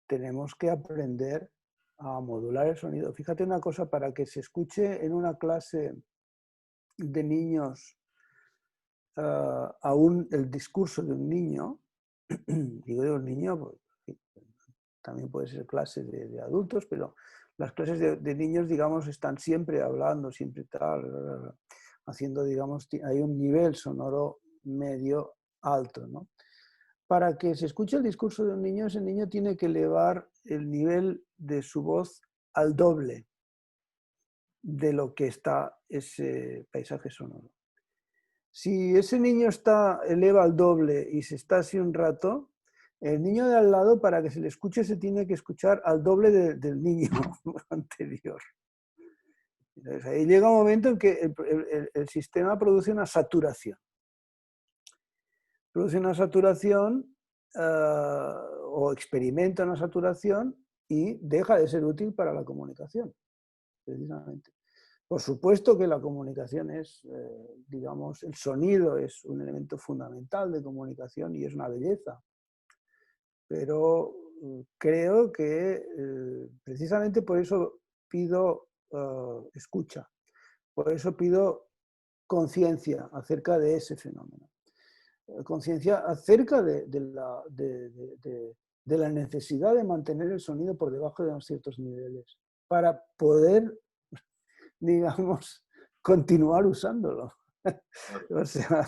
tenemos que aprender a modular el sonido. Fíjate una cosa, para que se escuche en una clase de niños el discurso de un niño, digo de un niño, pues, también puede ser clase de adultos, pero las clases de niños, digamos, están siempre hablando, siempre tal, haciendo, digamos, hay un nivel sonoro medio alto, ¿no? Para que se escuche el discurso de un niño, ese niño tiene que elevar el nivel de su voz al doble de lo que está ese paisaje sonoro. Si ese niño eleva al doble y se está así un rato, el niño de al lado, para que se le escuche, se tiene que escuchar al doble del niño anterior. Entonces, ahí llega un momento en que el sistema produce una saturación. Produce una saturación o experimenta una saturación y deja de ser útil para la comunicación, precisamente. Por supuesto que la comunicación es, digamos, el sonido es un elemento fundamental de comunicación y es una belleza. Pero creo que precisamente por eso pido escucha, por eso pido conciencia acerca de ese fenómeno. Conciencia acerca de la necesidad de mantener el sonido por debajo de ciertos niveles para poder, digamos, continuar usándolo. O sea,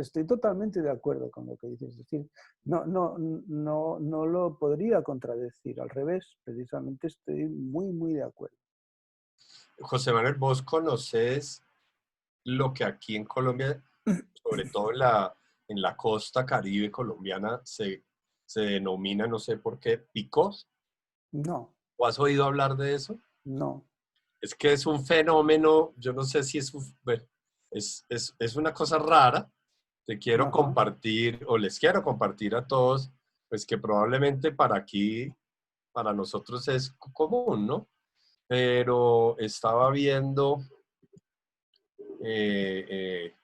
estoy totalmente de acuerdo con lo que dices. Es decir, no lo podría contradecir. Al revés, precisamente estoy muy, muy de acuerdo. José Manuel, ¿vos conoces lo que aquí en Colombia, sobre todo en la costa caribe colombiana, se denomina, no sé por qué, picos? No, ¿O has oído hablar de eso? no. Es que es un fenómeno, yo no sé si bueno, es una cosa rara. Te quiero Ajá. compartir, o les quiero compartir a todos, pues que probablemente para aquí, para nosotros es común, ¿no? Pero estaba viendo, eh, eh,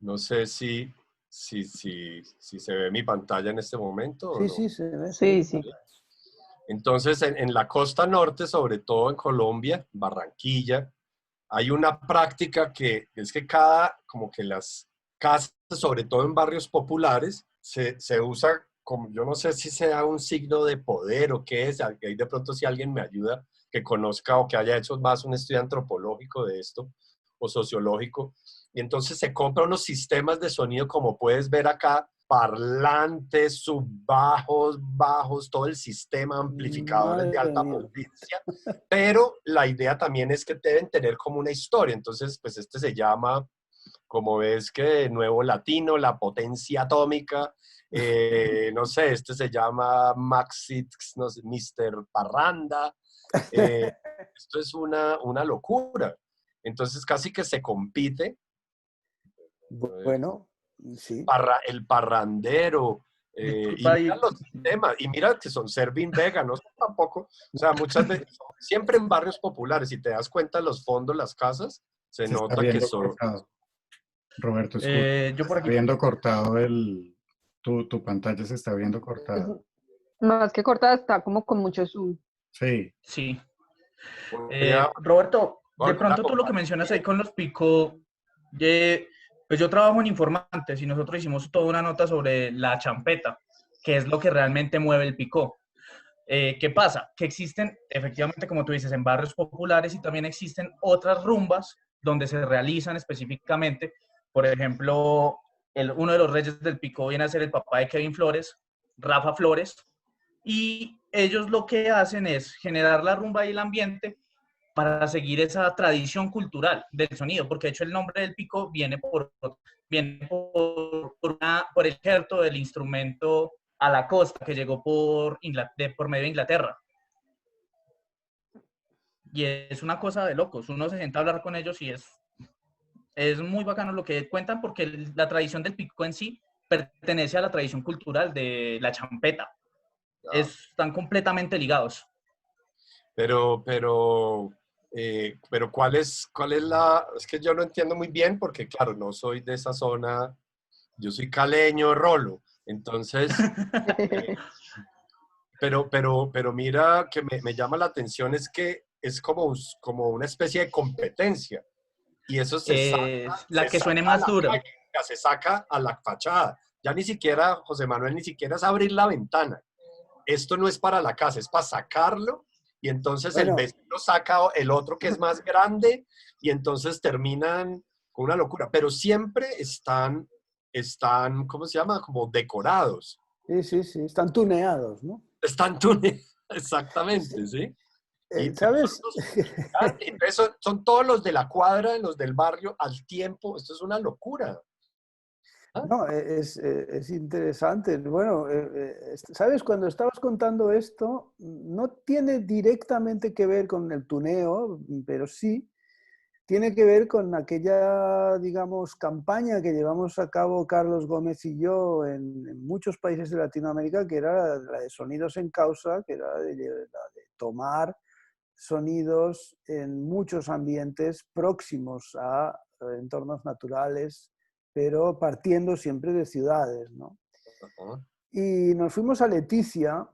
no sé si se ve mi pantalla en este momento o Sí, no. sí, se ve, se Sí, ve. sí. Entonces, en la costa norte, sobre todo en Colombia, Barranquilla, hay una práctica que es que como que las casas, sobre todo en barrios populares, se usa como, yo no sé si sea un signo de poder o qué es, ahí de pronto si alguien me ayuda, que conozca o que haya hecho más un estudio antropológico de esto o sociológico, y entonces se compra unos sistemas de sonido como puedes ver acá, parlantes, subbajos, bajos, todo el sistema, amplificadores de Madre alta mía. potencia, pero la idea también es que deben tener como una historia. Entonces, pues este se llama, como ves que Nuevo Latino, la potencia atómica, no sé, este se llama Maxix, no sé, Mr. Parranda. Eh, Esto es una locura. Entonces casi que se compite. Bueno, sí. El parrandero, y Disculpa mira ahí. los sistemas, y mira que son Servin Vega, no son tampoco, o sea, muchas veces, siempre en barrios populares, si te das cuenta, los fondos, las casas, se Se está nota que viendo son... cortado. Roberto, escucha, Yo se por está aquí. viendo cortado tu pantalla se está viendo cortada. Más que cortada, está como con mucho zoom. Sí, Sí. Voy a Roberto, de volver a pronto tú lo que mencionas ahí compartir. con los picos, pues yo trabajo en informantes y nosotros hicimos toda una nota sobre la champeta, que es lo que realmente mueve el picó. ¿Qué pasa? Que existen, efectivamente, como tú dices, en barrios populares y también existen otras rumbas donde se realizan específicamente. Por ejemplo, uno de los reyes del picó viene a ser el papá de Kevin Flores, Rafa Flores, y ellos lo que hacen es generar la rumba y el ambiente para seguir esa tradición cultural del sonido, porque de hecho el nombre del pico viene por el injerto del instrumento a la costa que llegó por medio de Inglaterra. Y es una cosa de locos. Uno se sienta a hablar con ellos y es muy bacano lo que cuentan porque la tradición del pico en sí pertenece a la tradición cultural de la champeta. Están completamente ligados. Pero ¿cuál es la...? Es que yo no entiendo muy bien porque, claro, no soy de esa zona, yo soy caleño, rolo, entonces... Pero mira que me llama la atención es que es como una especie de competencia y eso La se que suene saca a más la dura. calle, ya se saca a la fachada. Ya ni siquiera, José Manuel, ni siquiera es abrir la ventana. Esto no es para la casa, es para sacarlo y entonces el Bueno, vecino saca el otro que es más grande y entonces terminan con una locura. Pero siempre están, ¿cómo se llama? Como decorados. sí, sí, sí. Están tuneados, ¿no? Están tuneados, exactamente, ¿sí? Pero son ¿Sabes? los gigantes, entonces son todos los de la cuadra, los del barrio, al tiempo. Esto es una locura. ¿Ah? No, es interesante. Bueno, ¿sabes? Cuando estabas contando esto, no tiene directamente que ver con el tuneo, pero sí tiene que ver con aquella, digamos, campaña que llevamos a cabo Carlos Gómez y yo en muchos países de Latinoamérica, que era la de Sonidos en Causa, que era la de tomar sonidos en muchos ambientes próximos a entornos naturales, pero partiendo siempre de ciudades, ¿no? Ajá. Y nos fuimos a Leticia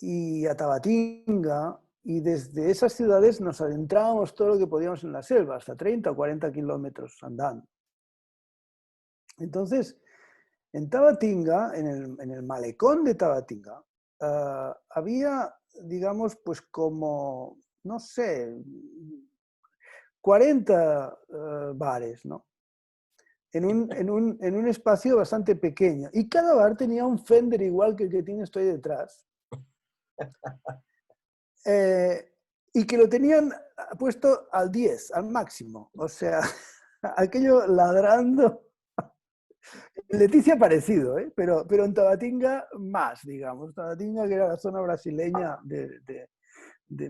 y a Tabatinga, y desde esas ciudades nos adentrábamos todo lo que podíamos en la selva, hasta 30 o 40 kilómetros andando. Entonces, en Tabatinga, en el malecón de Tabatinga, había, digamos, pues como, no sé, 40 bares, ¿no? En un espacio bastante pequeño. Y cada bar tenía un Fender igual que el que tiene estoy detrás. Y que lo tenían puesto al 10, al máximo. O sea, aquello ladrando. En Leticia parecido, pero en Tabatinga más, digamos. Tabatinga, que era la zona brasileña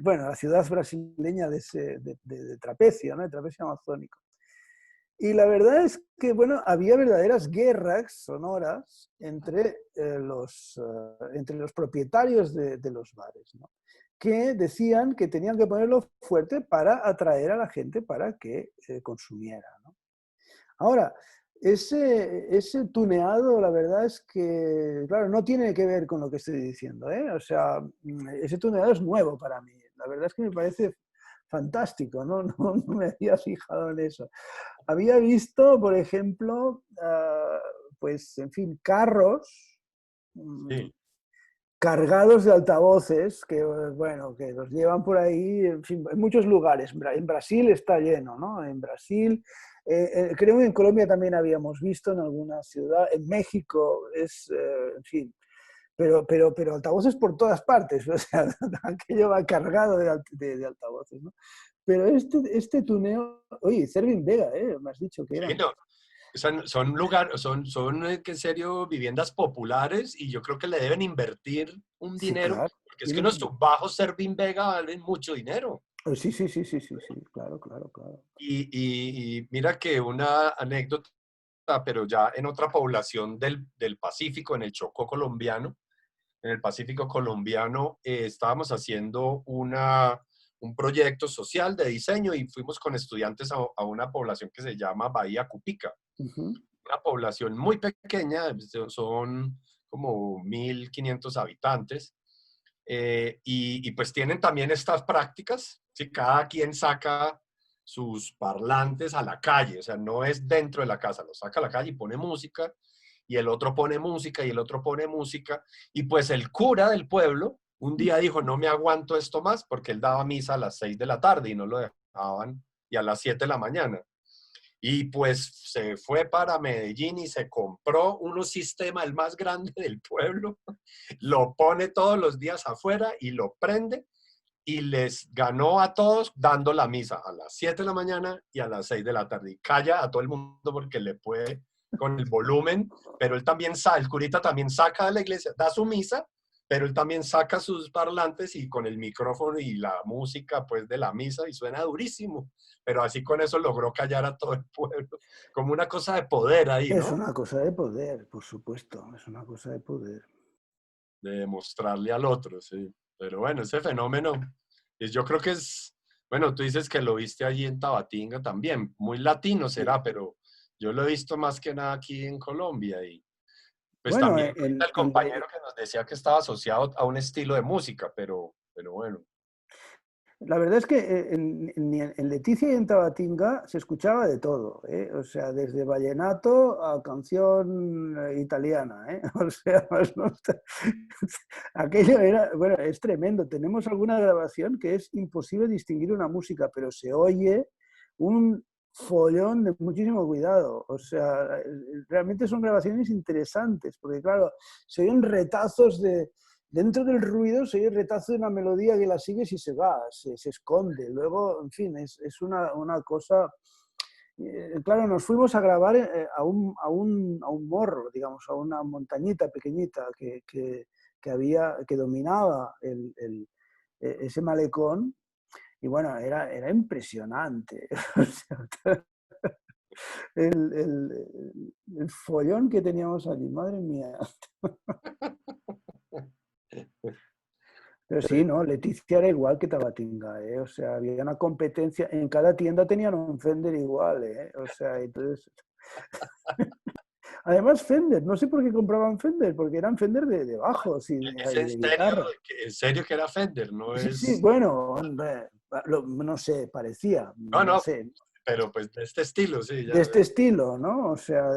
bueno, la ciudad brasileña de Trapecio, ¿no? De Trapecio amazónico. Y la verdad es que, bueno, había verdaderas guerras sonoras entre los propietarios de los bares, ¿no? Que decían que tenían que ponerlo fuerte para atraer a la gente para que consumiera, ¿no? Ahora, ese tuneado, la verdad es que, claro, no tiene que ver con lo que estoy diciendo, ¿eh? O sea, ese tuneado es nuevo para mí. La verdad es que me parece fantástico, ¿no? No me había fijado en eso. Había visto, por ejemplo, pues, en fin, carros Sí. cargados de altavoces que, bueno, que los llevan por ahí, en fin, en muchos lugares. En Brasil está lleno, ¿no? En Brasil, creo que en Colombia también habíamos visto en alguna ciudad, en México, en fin, pero altavoces por todas partes, o sea, aquello va cargado de altavoces, ¿no? Pero este tuneo, oye, Cervin Vega, me has dicho que era. Sí, no. Que en serio viviendas populares y yo creo que le deben invertir un Sí, dinero, claro. porque es que los subbajos Servin Vega valen mucho dinero. Sí, claro. Y mira que una anécdota, pero ya en otra población del Pacífico, en el Chocó colombiano, en el Pacífico colombiano, estábamos haciendo un proyecto social de diseño y fuimos con estudiantes a una población que se llama Bahía Cupica. Una población muy pequeña, son como 1.500 habitantes, y pues tienen también estas prácticas, ¿sí? Cada quien saca sus parlantes a la calle, o sea, no es dentro de la casa, lo saca a la calle y pone música, y el otro pone música, y el otro pone música, y pues el cura del pueblo un día dijo, no me aguanto esto más, porque él daba misa a las 6 de la tarde y no lo dejaban, y a las 7 de la mañana. Y pues se fue para Medellín y se compró un sistema, el más grande del pueblo, lo pone todos los días afuera y lo prende y les ganó a todos dando la misa a las 7 de la mañana y a las 6 de la tarde. Y calla a todo el mundo porque le puede con el volumen, pero él también el curita también saca de la iglesia, da su misa, pero él también saca sus parlantes y con el micrófono y la música pues de la misa y suena durísimo, pero así con eso logró callar a todo el pueblo, como una cosa de poder ahí, ¿no? Es una cosa de poder, por supuesto, es una cosa de poder. De demostrarle al otro, sí. Pero bueno, ese fenómeno, yo creo que es, bueno, tú dices que lo viste allí en Tabatinga también, muy latino será, pero yo lo he visto más que nada aquí en Colombia y pues Bueno, también el compañero que nos decía que estaba asociado a un estilo de música, pero bueno. la verdad es que en Leticia y en Tabatinga se escuchaba de todo, ¿eh? O sea, desde vallenato a canción italiana, ¿eh? O sea, aquello era, bueno, es tremendo. Tenemos alguna grabación que es imposible distinguir una música, pero se oye un follón de muchísimo cuidado. O sea, realmente son grabaciones interesantes, porque claro, se oyen retazos dentro del ruido, se oye el retazo de una melodía que la sigues y se va, se esconde. Luego, en fin, es una cosa... claro, nos fuimos a grabar a un morro, digamos, a una montañita pequeñita que dominaba ese malecón. Y bueno, era impresionante. O sea, el follón que teníamos allí, madre mía. Pero sí, ¿no? Leticia era igual que Tabatinga, ¿eh? O sea, había una competencia. En cada tienda tenían un Fender igual, ¿eh? O sea, entonces... Además, Fender, no sé por qué compraban Fender, porque eran Fender de bajos y de guitarra. En serio que era Fender, no Sí, es... sí, bueno, no sé, parecía, no No, sé. pero pues de este estilo, sí. Ya. De este estilo, ¿no? O sea,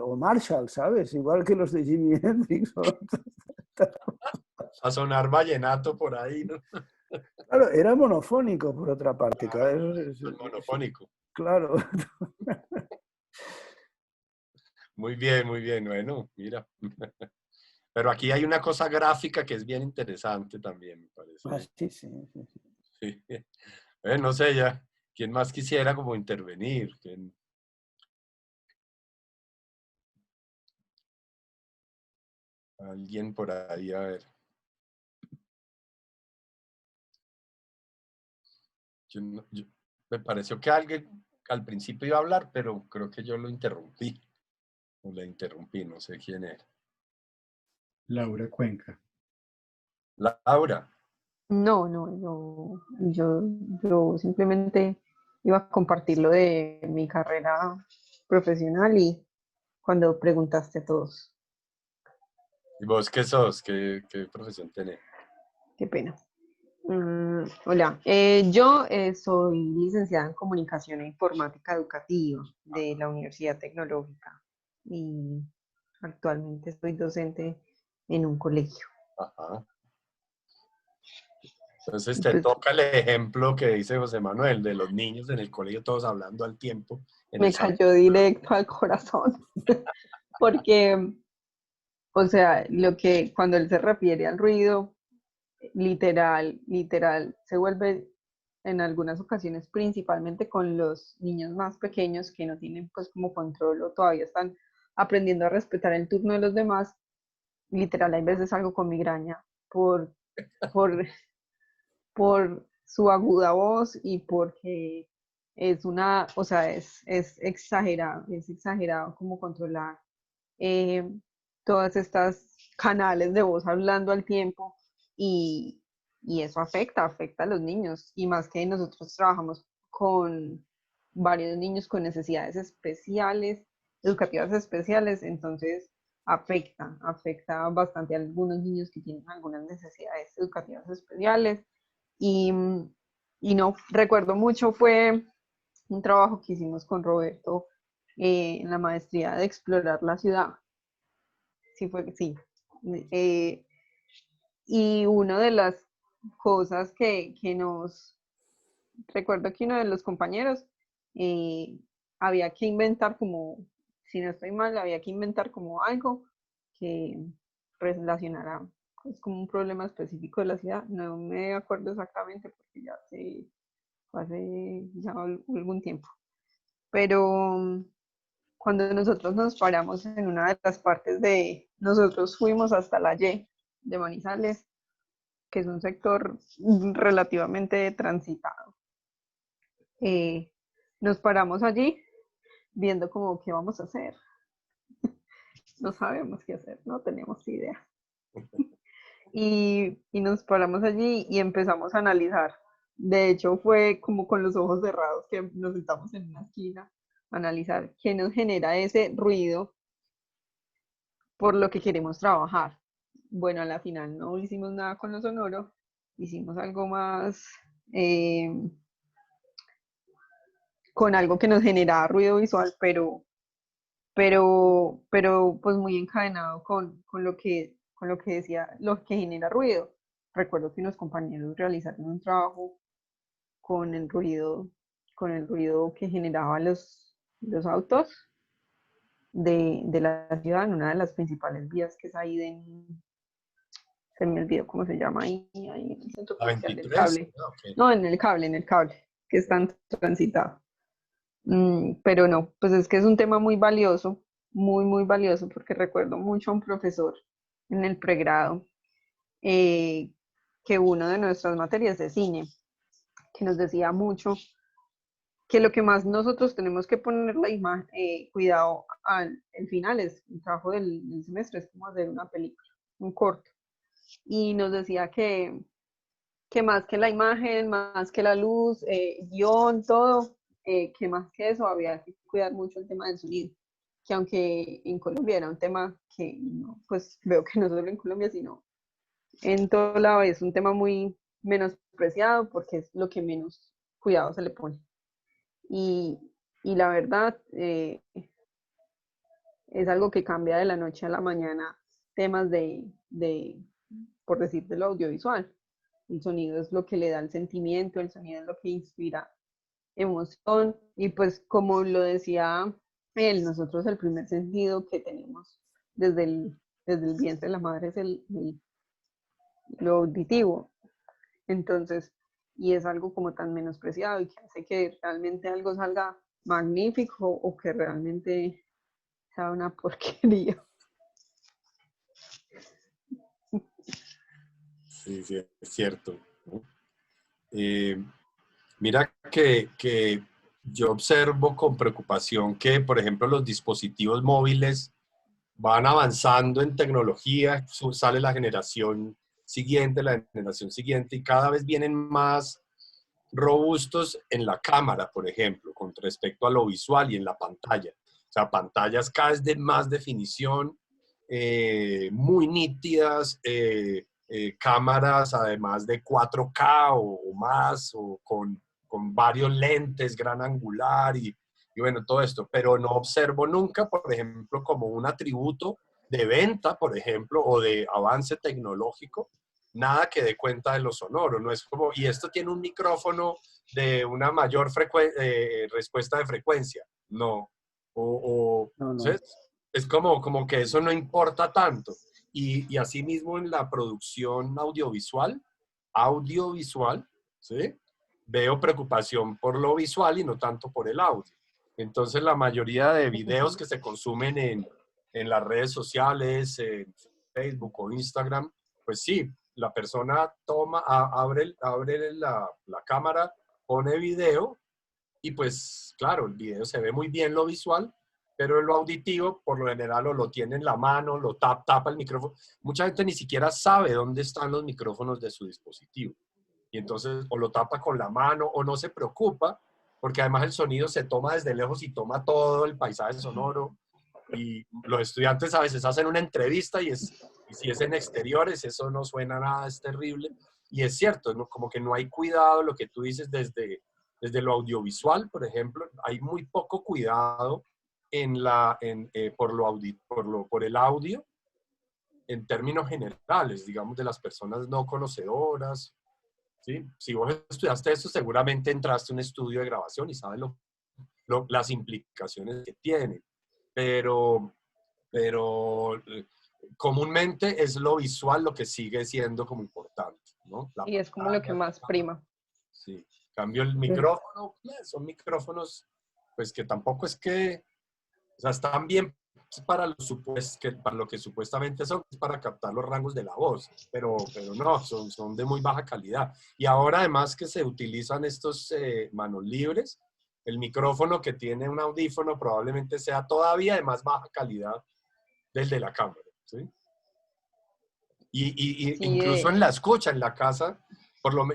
o Marshall, ¿sabes? Igual que los de Jimi Hendrix. A sonar vallenato por ahí, ¿no? Claro, era monofónico por otra parte. Claro, Monofónico. claro. Muy bien, bueno, mira. Pero aquí hay una cosa gráfica que es bien interesante también, me Ah, parece. sí, sí, sí. Sí. No sé ya, ¿quién más quisiera como intervenir? Alguien por ahí, a ver. Me pareció que alguien al principio iba a hablar, pero creo que yo lo interrumpí. O le interrumpí, no sé quién era. Laura Cuenca. Laura. No, yo simplemente iba a compartir lo de mi carrera profesional y cuando preguntaste a todos, ¿Y vos qué sos? ¿Qué profesión tenés? qué pena. Hola, yo soy licenciada en Comunicación e Informática Educativa de la Universidad Tecnológica y actualmente soy docente en un colegio. Ajá. Entonces Y te pues toca el ejemplo que dice José Manuel, de los niños en el colegio todos hablando al tiempo en me el salón. cayó directo al corazón, porque, o sea, lo que cuando él se refiere al ruido, literal, se vuelve en algunas ocasiones, principalmente con los niños más pequeños que no tienen pues como control o todavía están aprendiendo a respetar el turno de los demás, literal, hay veces algo con migraña por, por su aguda voz y porque o sea, es exagerado como controlar eh, todas estas canales de voz hablando al tiempo y, y eso afecta a los niños y más que nosotros trabajamos con varios niños con necesidades especiales, educativas especiales, entonces afecta bastante a algunos niños que tienen algunas necesidades educativas especiales y, y no, recuerdo mucho, fue un trabajo que hicimos con Roberto en la maestría de explorar la ciudad. Sí. Eh, y una de las cosas que nos, recuerdo que uno de los compañeros eh, había que inventar como, si no estoy mal, había que inventar como algo que relacionara pues, como un problema específico de la ciudad. No me acuerdo exactamente porque ya fue hace ya algún tiempo. Pero cuando nosotros nos paramos en una de las partes nosotros fuimos hasta la Y de Manizales, que es un sector relativamente transitado. Nos paramos allí viendo como qué vamos a hacer. No sabemos qué hacer, no tenemos idea. Y nos paramos allí y empezamos a analizar. De hecho, fue como con los ojos cerrados que nos sentamos en una esquina a analizar qué nos genera ese ruido por lo que queremos trabajar. Bueno, a la final no hicimos nada con lo sonoro, hicimos algo más con algo que nos generaba ruido visual, pero pues muy encadenado con lo que decía, lo que genera ruido. Recuerdo que unos compañeros realizaron un trabajo con con el ruido que generaban los autos de la ciudad en una de las principales vías que es ahí se me olvidó cómo se llama ahí en el centro La comercial del 23. cable. Ah, ok. No, en el cable, que es tan transitado. Pero no, pues es que es un tema muy valioso, muy valioso, porque recuerdo mucho a un profesor en el pregrado, eh, que una de nuestras materias de cine, que nos decía mucho que lo que más nosotros tenemos que poner la imagen, cuidado al el final es el trabajo del semestre, es como hacer una película, un corto. Y nos decía que más que la imagen, más que la luz, guión, todo, que más que eso había que cuidar mucho el tema del sonido. Que aunque en Colombia era un tema que, no, pues veo que no solo en Colombia, sino en todo lado es un tema muy menospreciado porque es lo que menos cuidado se le pone. Y, y la verdad es algo que cambia de la noche a la mañana temas por decir, de lo audiovisual. El sonido es lo que le da el sentimiento, el sonido es lo que inspira emoción. Y pues como lo decía él, nosotros el primer sentido que tenemos desde el vientre de la madre es lo auditivo. Entonces, y es algo como tan menospreciado y que hace que realmente algo salga magnífico o que realmente sea una porquería. Sí, sí, es cierto, ¿no? Mira que yo observo con preocupación que, por ejemplo, los dispositivos móviles van avanzando en tecnología, sale la generación siguiente, y cada vez vienen más robustos en la cámara, por ejemplo, con respecto a lo visual y en la pantalla. O sea, pantallas cada vez de más definición, muy nítidas, cámaras además de 4K o más, o con varios lentes, gran angular y bueno, todo esto. Pero no observo nunca, por ejemplo, como un atributo de venta, por ejemplo, o de avance tecnológico, nada que dé cuenta de lo sonoro. No es como, y esto tiene un micrófono de una mayor respuesta de frecuencia. No. No, no. ¿Sabes? Es como que eso no importa tanto. Y asimismo en la producción audiovisual, ¿sí? Veo preocupación por lo visual y no tanto por el audio. Entonces la mayoría de videos que se consumen en las redes sociales, en Facebook o Instagram, pues sí, la persona abre la cámara, pone video y pues claro, el video se ve muy bien lo visual, pero lo auditivo por lo general o lo tiene en la mano, lo tapa el micrófono. Mucha gente ni siquiera sabe dónde están los micrófonos de su dispositivo. Y entonces o lo tapa con la mano o no se preocupa, porque además el sonido se toma desde lejos y toma todo el paisaje sonoro. Y los estudiantes a veces hacen una entrevista y si es en exteriores, eso no suena nada, es terrible. Y es cierto, ¿no? Como que no hay cuidado, lo que tú dices desde lo audiovisual, por ejemplo, hay muy poco cuidado por el audio en términos generales, digamos, de las personas no conocedoras, ¿sí? Si vos estudiaste eso, seguramente entraste a un estudio de grabación y sabes las implicaciones que tiene. Pero comúnmente es lo visual lo que sigue siendo como importante, ¿no? La Y es como lo que pantalla, la más cámara. prima. Sí. Cambio el micrófono, son micrófonos, pues que tampoco es que, o sea, están bien para lo que supuestamente son, es para captar los rangos de la voz, pero no, son de muy baja calidad. Y ahora además que se utilizan estos manos libres, el micrófono que tiene un audífono probablemente sea todavía de más baja calidad del de la cámara, ¿sí? Y Sí, incluso en la escucha, en la casa,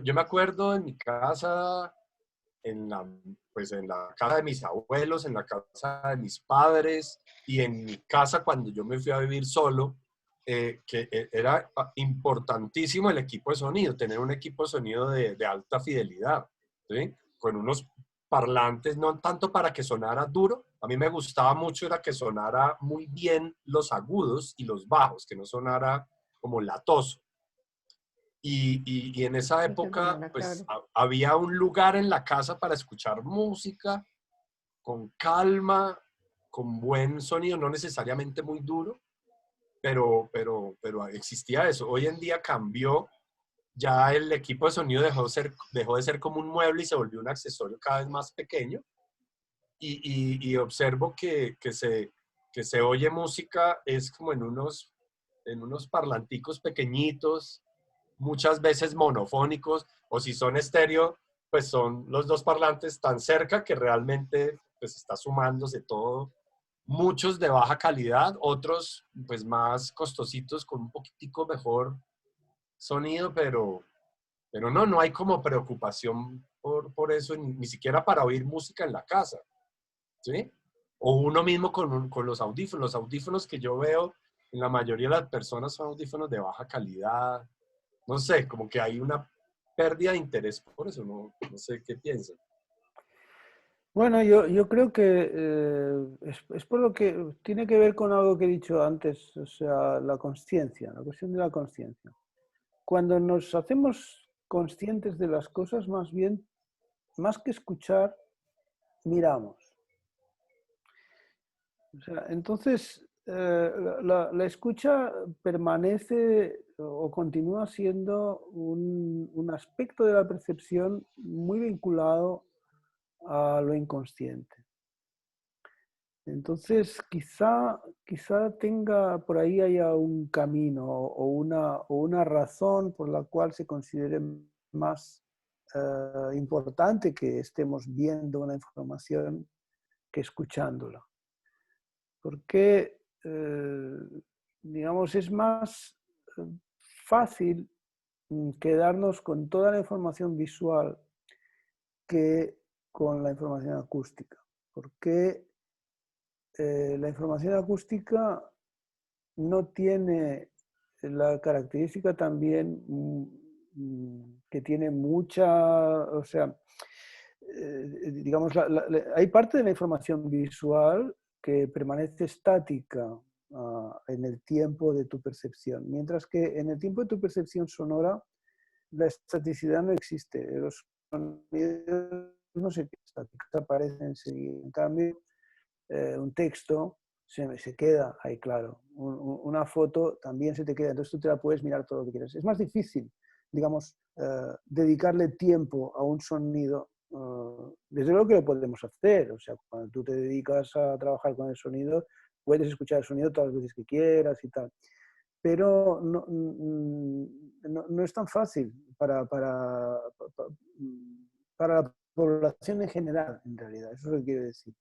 yo me acuerdo en mi casa, pues en la casa de mis abuelos, en la casa de mis padres y en mi casa cuando yo me fui a vivir solo, que era importantísimo el equipo de sonido, tener un equipo de sonido de alta fidelidad, ¿sí? Con unos parlantes, no tanto para que sonara duro, a mí me gustaba mucho era que sonara muy bien los agudos y los bajos, que no sonara como latoso. Y en esa y que época, sonara pues claro. había un lugar en la casa para escuchar música con calma, con buen sonido, no necesariamente muy duro, pero existía eso. Hoy en día cambió, ya el equipo de sonido dejó de ser como un mueble y se volvió un accesorio cada vez más pequeño. Y observo que se oye música es como en unos parlanticos pequeñitos, muchas veces monofónicos, o si son estéreo, pues son los dos parlantes tan cerca que realmente pues está sumándose todo. Muchos de baja calidad, otros pues más costositos con un poquitico mejor sonido, pero no hay como preocupación por eso, ni siquiera para oír música en la casa, ¿sí? O uno mismo con los audífonos. Los audífonos que yo veo en la mayoría de las personas son audífonos de baja calidad. No sé, como que hay una pérdida de interés por eso, no sé qué piensan. Bueno, yo creo que es por lo que tiene que ver con algo que he dicho antes, o sea, la consciencia, la cuestión de la consciencia. Cuando nos hacemos conscientes de las cosas, más bien, más que escuchar, miramos. O sea, entonces, la escucha permanece o continúa siendo un aspecto de la percepción muy vinculado a lo inconsciente. Entonces, quizá tenga por ahí haya un camino o una razón por la cual se considere más importante que estemos viendo una información que escuchándola. Porque, digamos, es más fácil quedarnos con toda la información visual que con la información acústica. Porque la información acústica no tiene la característica también que tiene mucha, o sea, digamos, hay parte de la información visual que permanece estática en el tiempo de tu percepción, mientras que en el tiempo de tu percepción sonora la estaticidad no existe, los sonidos no se aparecen enseguida. En cambio, un texto se queda ahí claro, una foto también se te queda, entonces tú te la puedes mirar todo lo que quieras. Es más difícil, digamos, dedicarle tiempo a un sonido. Desde luego que lo podemos hacer, o sea, cuando tú te dedicas a trabajar con el sonido, puedes escuchar el sonido todas las veces que quieras y tal, pero no es tan fácil para la población en general, en realidad, eso es lo que quiero decir.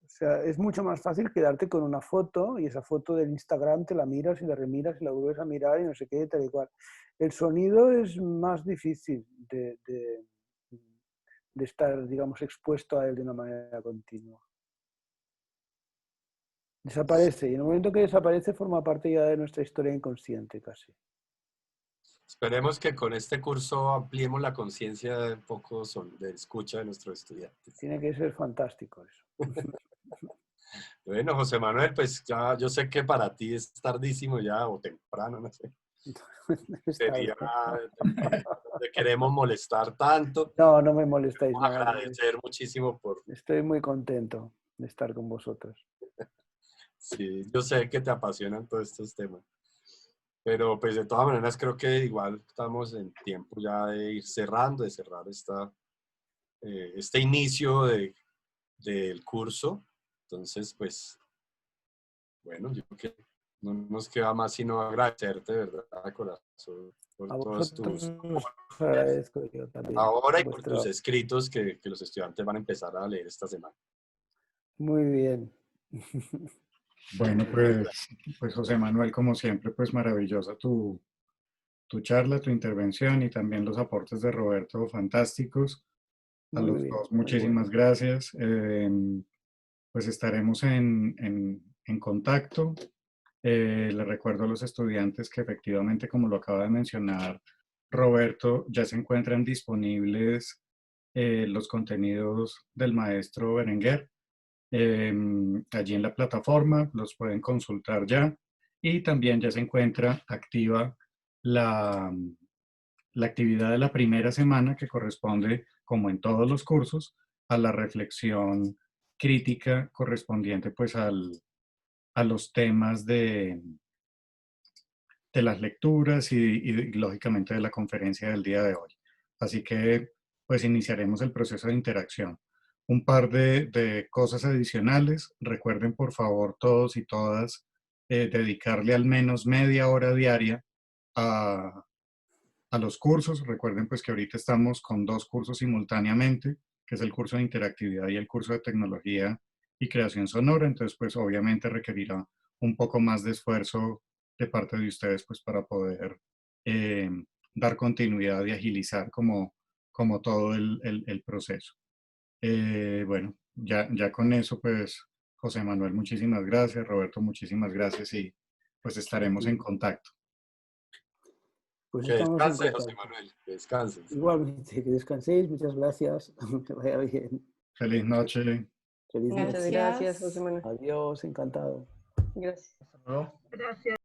O sea, es mucho más fácil quedarte con una foto y esa foto del Instagram te la miras y la remiras y la vuelves a mirar y no sé qué, tal y cual. El sonido es más difícil de estar, digamos, expuesto a él de una manera continua. Desaparece y en el momento que desaparece forma parte ya de nuestra historia inconsciente casi. Esperemos que con este curso ampliemos la conciencia de un poco de escucha de nuestros estudiantes. Tiene que ser fantástico eso. Bueno, José Manuel, pues ya yo sé que para ti es tardísimo ya o temprano, no sé. Sería, te queremos molestar tanto. No, no me molestáis Queremos nada. agradecer muchísimo por... Estoy muy contento de estar con vosotros. Sí, yo sé que te apasionan todos estos temas. Pero pues de todas maneras creo que igual estamos en tiempo ya de ir cerrando, de cerrar este inicio del curso. Entonces, pues, bueno, yo creo que no nos queda más sino agradecerte, de verdad, de corazón, por A todos vosotros tus os agradezco yo también. ahora y por tus escritos que los estudiantes van a empezar a leer esta semana. Muy bien. Bueno, pues José Manuel, como siempre, pues maravillosa tu charla, tu intervención y también los aportes de Roberto fantásticos. A Muy los bien. dos, muchísimas gracias. Pues estaremos en contacto. Les recuerdo a los estudiantes que efectivamente, como lo acaba de mencionar Roberto, ya se encuentran disponibles los contenidos del maestro Berenguer. Allí en la plataforma los pueden consultar ya y también ya se encuentra activa la actividad de la primera semana que corresponde, como en todos los cursos, a la reflexión crítica correspondiente pues a los temas de las lecturas y lógicamente de la conferencia del día de hoy. Así que pues iniciaremos el proceso de interacción. Un par de cosas adicionales. Recuerden por favor todos y todas dedicarle al menos media hora diaria a los cursos. Recuerden pues que ahorita estamos con 2 cursos simultáneamente, que es el curso de interactividad y el curso de tecnología y creación sonora. Entonces pues obviamente requerirá un poco más de esfuerzo de parte de ustedes pues para poder dar continuidad y agilizar como todo el proceso. Bueno, ya con eso pues José Manuel, muchísimas gracias. Roberto, muchísimas gracias y pues estaremos en contacto. Pues Que estamos en descanse, contacto. José Manuel, que descanses. Igualmente, que descanséis. Muchas gracias. Que vaya bien. Feliz noche. Feliz Muchas noche. gracias, José Manuel. Adiós, encantado. Gracias. Hasta luego. Gracias.